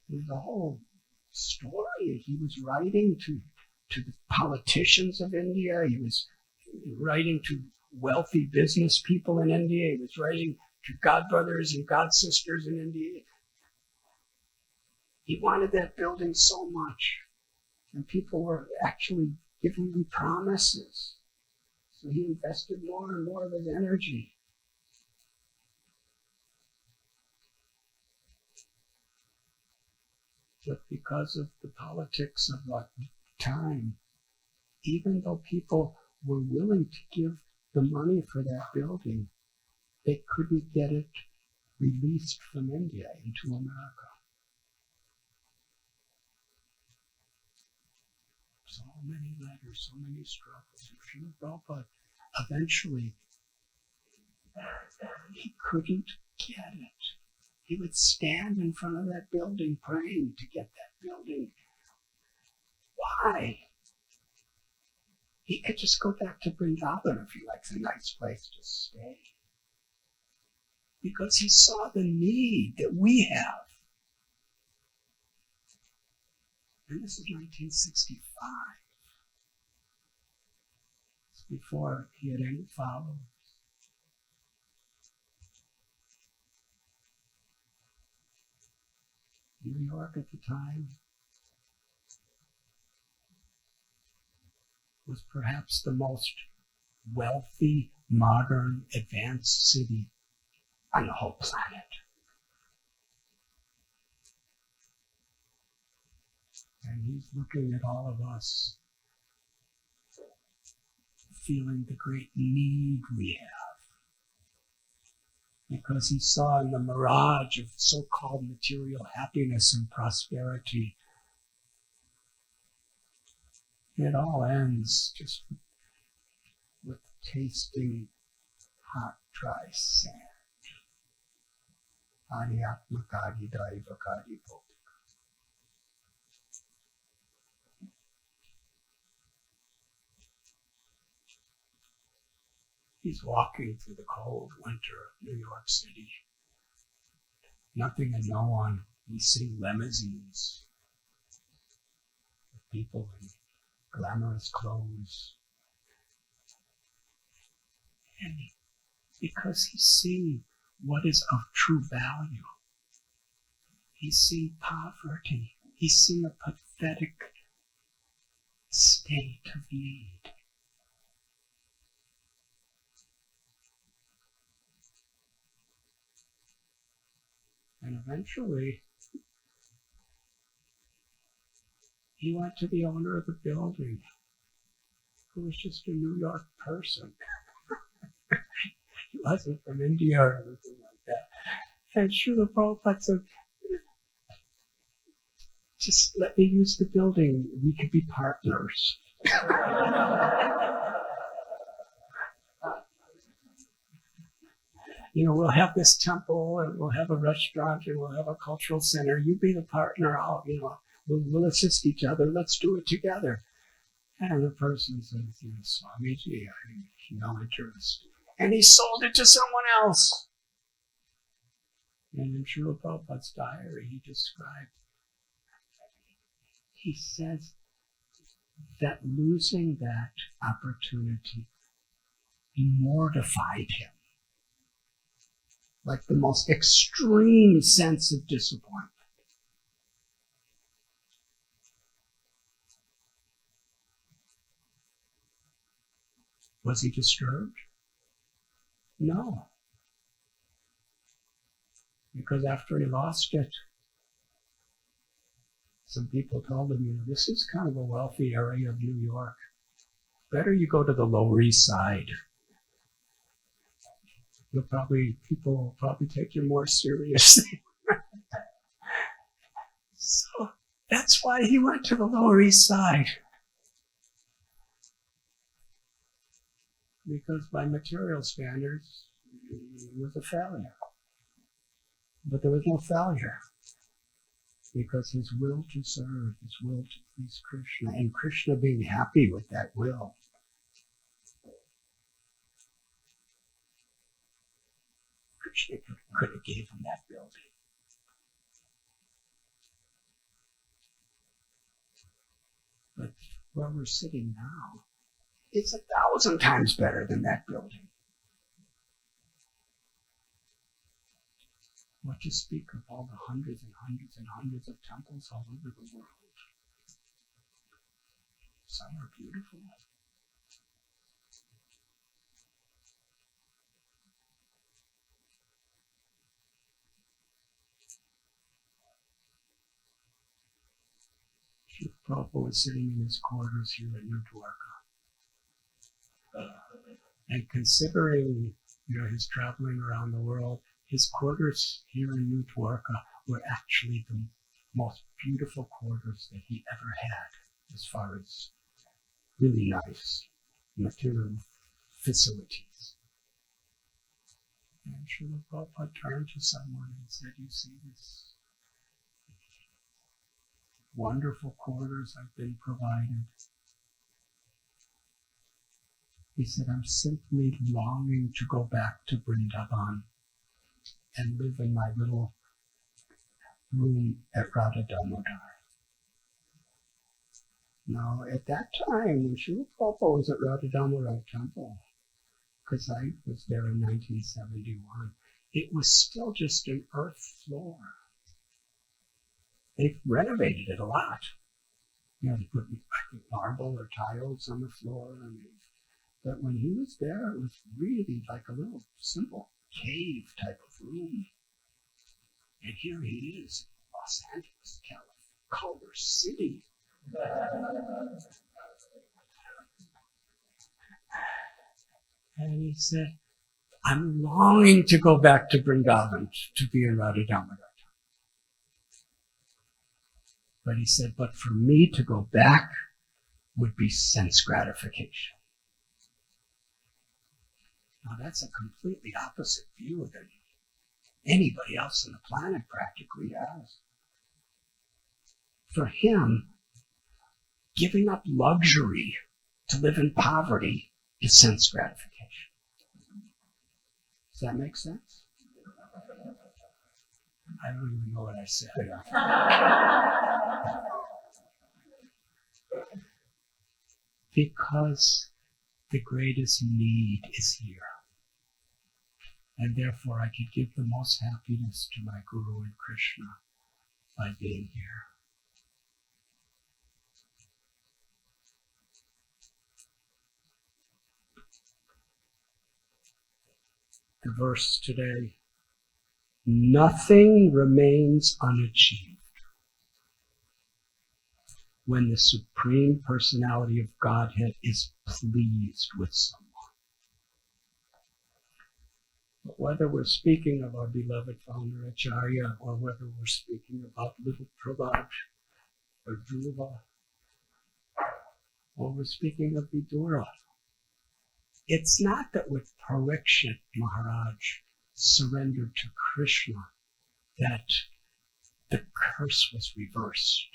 There's a whole story. He was writing to the politicians of India. He was writing to wealthy business people in India. He was writing to godbrothers and godsisters in India. He wanted that building so much. And people were actually giving him promises. So he invested more and more of his energy. But because of the politics of that time, even though people were willing to give the money for that building, they couldn't get it released from India into America. So many letters, so many struggles. And Srila Prabhupada, eventually, he couldn't get it. He would stand in front of that building praying to get that building. Why? He could just go back to Vrindavan if he likes a nice place to stay. Because he saw the need that we have. And this is 1965. It's before he had any followers. New York at the time was perhaps the most wealthy, modern, advanced city on the whole planet. And he's looking at all of us, feeling the great need we have. Because he saw in the mirage of so-called material happiness and prosperity, it all ends just with tasting hot, dry sand. Adi Atmakadi Daivakadi Bhautika. He's walking through the cold winter of New York City. Nothing and no one. He's seeing limousines. People in glamorous clothes. And because he's seeing what is of true value. He's seeing poverty. He's seeing a pathetic state of need. And eventually, he went to the owner of the building, who was just a New York person. He wasn't from India or anything like that. And Srila Prabhupada said, just let me use the building. We could be partners. We'll have this temple and we'll have a restaurant and we'll have a cultural center. You be the partner. We'll assist each other. Let's do it together. And the person says, Swamiji, I have no interest. And he sold it to someone else. And in Srila Prabhupada's diary, he described, he says that losing that opportunity mortified him. Like the most extreme sense of disappointment. Was he disturbed? No. Because after he lost it, some people told him, this is kind of a wealthy area of New York. Better you go to the Lower East Side. People will probably take you more seriously. So that's why he went to the Lower East Side. Because by material standards, he was a failure. But there was no failure. Because his will to serve, his will to please Krishna, and Krishna being happy with that will. Krishna could have gave him that building. But where we're sitting now, it's 1,000 times better than that building. What to speak of all the hundreds and hundreds and hundreds of temples all over the world. Some are beautiful. Srila Prabhupada was sitting in his quarters here at New Dwarka. And considering his traveling around the world, his quarters here in New Dwarka were actually the most beautiful quarters that he ever had, as far as really nice material facilities. And Srila Prabhupada turned to someone and said, you see this wonderful quarters I've been provided. He said, I'm simply longing to go back to Vrindavan and live in my little room at Radha Damodar. Now, at that time, when Srila Prabhupada was at Radha Damodar Temple, because I was there in 1971, it was still just an earth floor. They've renovated it a lot. They put marble or tiles on the floor. But when he was there, it was really like a little simple cave type of room. And here he is, Los Angeles, California, Culver City. And he said, I'm longing to go back to Vrindavan to be in Radha Damodar. But he said, but for me to go back would be sense gratification. Now that's a completely opposite view than anybody else on the planet practically has. For him, giving up luxury to live in poverty is sense gratification. Does that make sense? I don't even know what I said. Because the greatest need is here. And therefore I could give the most happiness to my Guru and Krishna by being here. The verse today, nothing remains unachieved when the Supreme Personality of Godhead is pleased with someone. But whether we're speaking of our beloved founder Acharya, or whether we're speaking about little Prahlad or Dhruva, or we're speaking of Vidura, it's not that with Parikshit Maharaj surrendered to Krishna that the curse was reversed.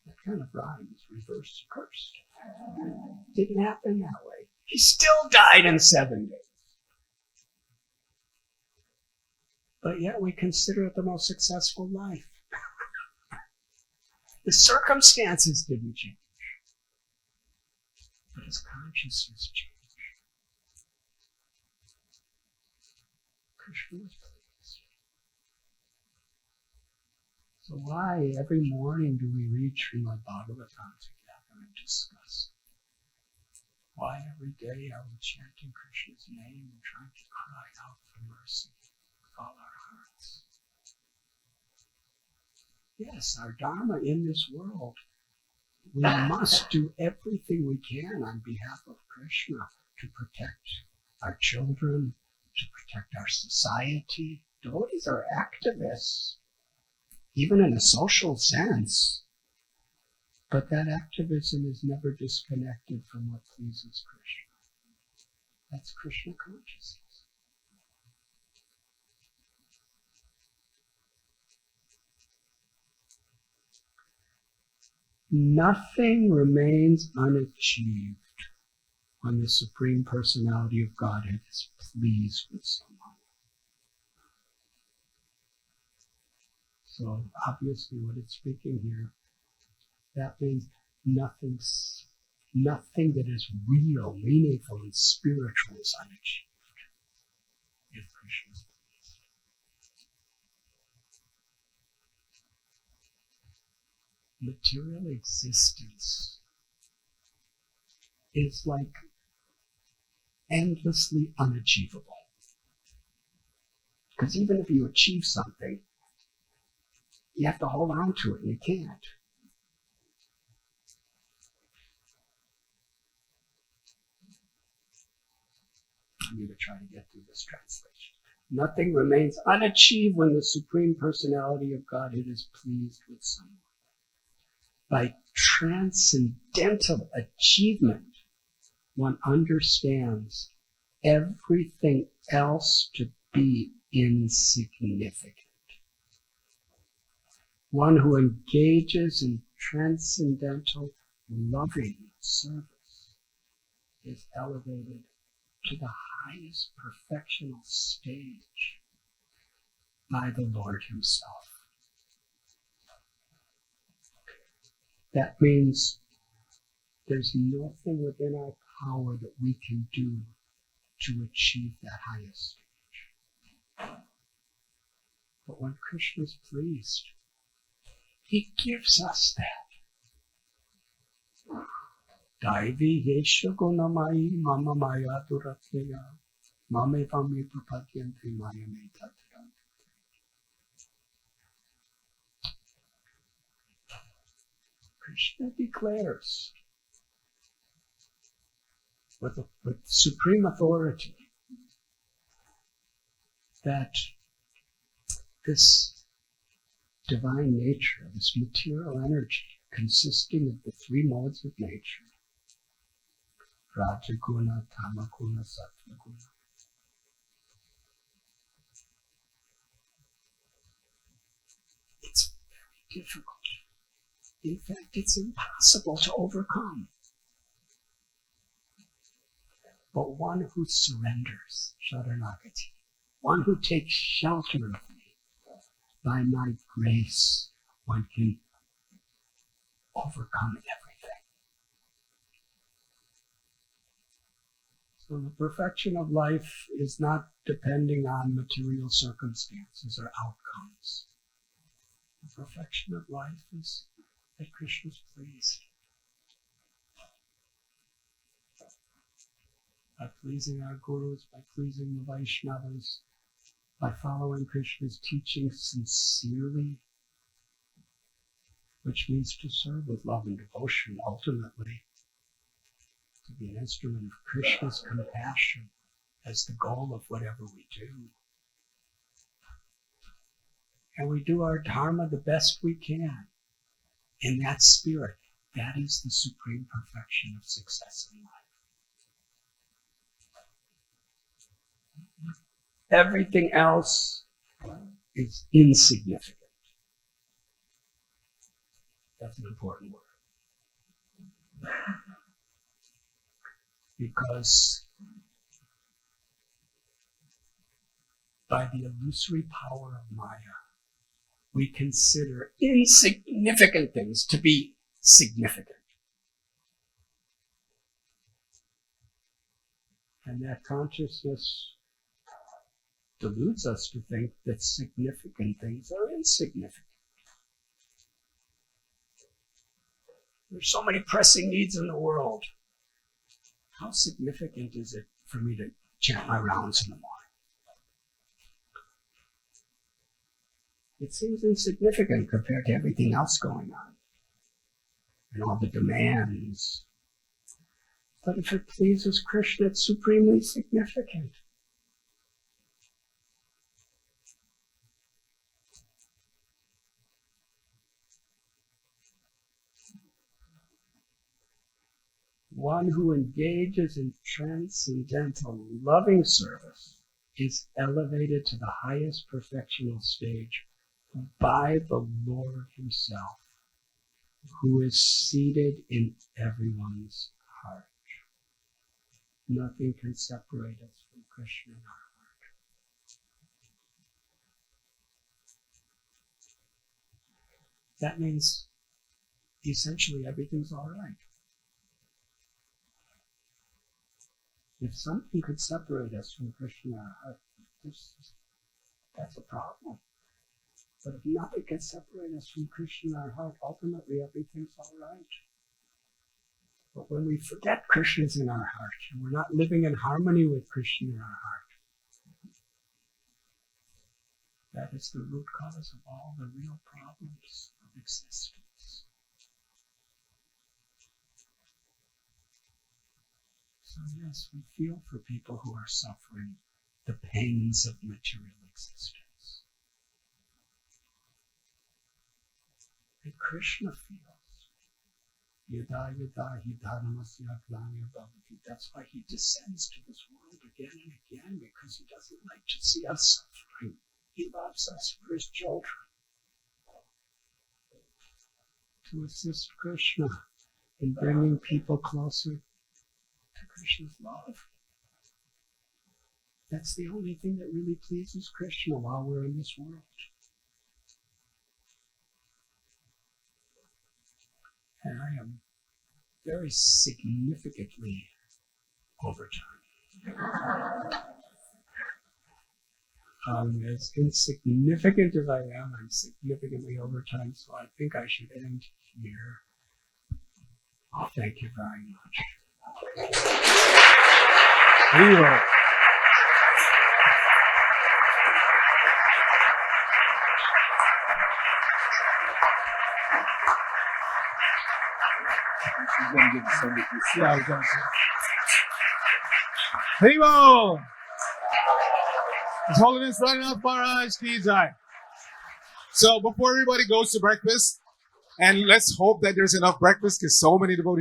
That kind of rhymes, reversed, cursed. Didn't happen that way. He still died in 7 days. But yet we consider it the most successful life. The circumstances didn't change. But his consciousness changed. Krishna was pleased. So why every morning do we read Srimad Bhagavatam together and discuss why every day are we chanting Krishna's name and trying to cry out for mercy with all our hearts. Yes, our dharma in this world, we must do everything we can on behalf of Krishna to protect our children, to protect our society. Devotees are activists, even in a social sense. But that activism is never disconnected from what pleases Krishna. That's Krishna consciousness. Nothing remains unachieved when the Supreme Personality of Godhead is pleased with someone. So obviously what it's speaking here, that means nothing that is real, meaningful, and spiritual is unachieved if Krishna is pleased. Material existence is like endlessly unachievable. Because even if you achieve something, you have to hold on to it, and you can't. I'm going to try to get through this translation. Nothing remains unachieved when the Supreme Personality of Godhead is pleased with someone. By transcendental achievement, one understands everything else to be insignificant. One who engages in transcendental loving service is elevated to the highest perfectional stage by the Lord himself. That means there's nothing within our power that we can do to achieve that highest stage. But when Krishna is pleased, he gives us that. Daivi yesha gunamai mama maya duratya mame vame prapadyante maya me tatyam. Krishna declares with supreme authority that this divine nature, this material energy consisting of the three modes of nature, Rajaguna, Tamaguna, Sattvaguna, it's very difficult. In fact, it's impossible to overcome. But one who surrenders, Sharanagati, one who takes shelter of me, by my grace, one can overcome everything. So the perfection of life is not depending on material circumstances or outcomes. The perfection of life is that Krishna is pleased. By pleasing our gurus, by pleasing the Vaishnavas, by following Krishna's teachings sincerely, which means to serve with love and devotion, ultimately, to be an instrument of Krishna's compassion as the goal of whatever we do. And we do our dharma the best we can. In that spirit, that is the supreme perfection of success in life. Everything else is insignificant. That's an important word. Because by the illusory power of Maya, we consider insignificant things to be significant. And that consciousness deludes us to think that significant things are insignificant. There's so many pressing needs in the world. How significant is it for me to chant my rounds in the morning? It seems insignificant compared to everything else going on and all the demands. But if it pleases Krishna, it's supremely significant. One who engages in transcendental loving service is elevated to the highest perfectional stage by the Lord himself, who is seated in everyone's heart. Nothing can separate us from Krishna in our heart. That means essentially everything's all right. If something could separate us from Krishna in our heart, that's a problem. But if nothing can separate us from Krishna in our heart, ultimately everything's all right. But when we forget Krishna's in our heart, and we're not living in harmony with Krishna in our heart, that is the root cause of all the real problems of existence. So yes, we feel for people who are suffering the pains of material existence. And Krishna feels. Yada yada hi dharmasya glanya bhavati. That's why he descends to this world again and again, because he doesn't like to see us suffering. He loves us for his children. To assist Krishna in bringing people closer to Krishna's love. That's the only thing that really pleases Krishna while we're in this world. And I am very significantly over time. As insignificant as I am, I'm significantly over time, so I think I should end here. Thank you very much. Vidura. Yeah, I was going to say. Haribo! His Holiness Radhanatha Maharaj ki jai. So before everybody goes to breakfast, and let's hope that there's enough breakfast because so many devotees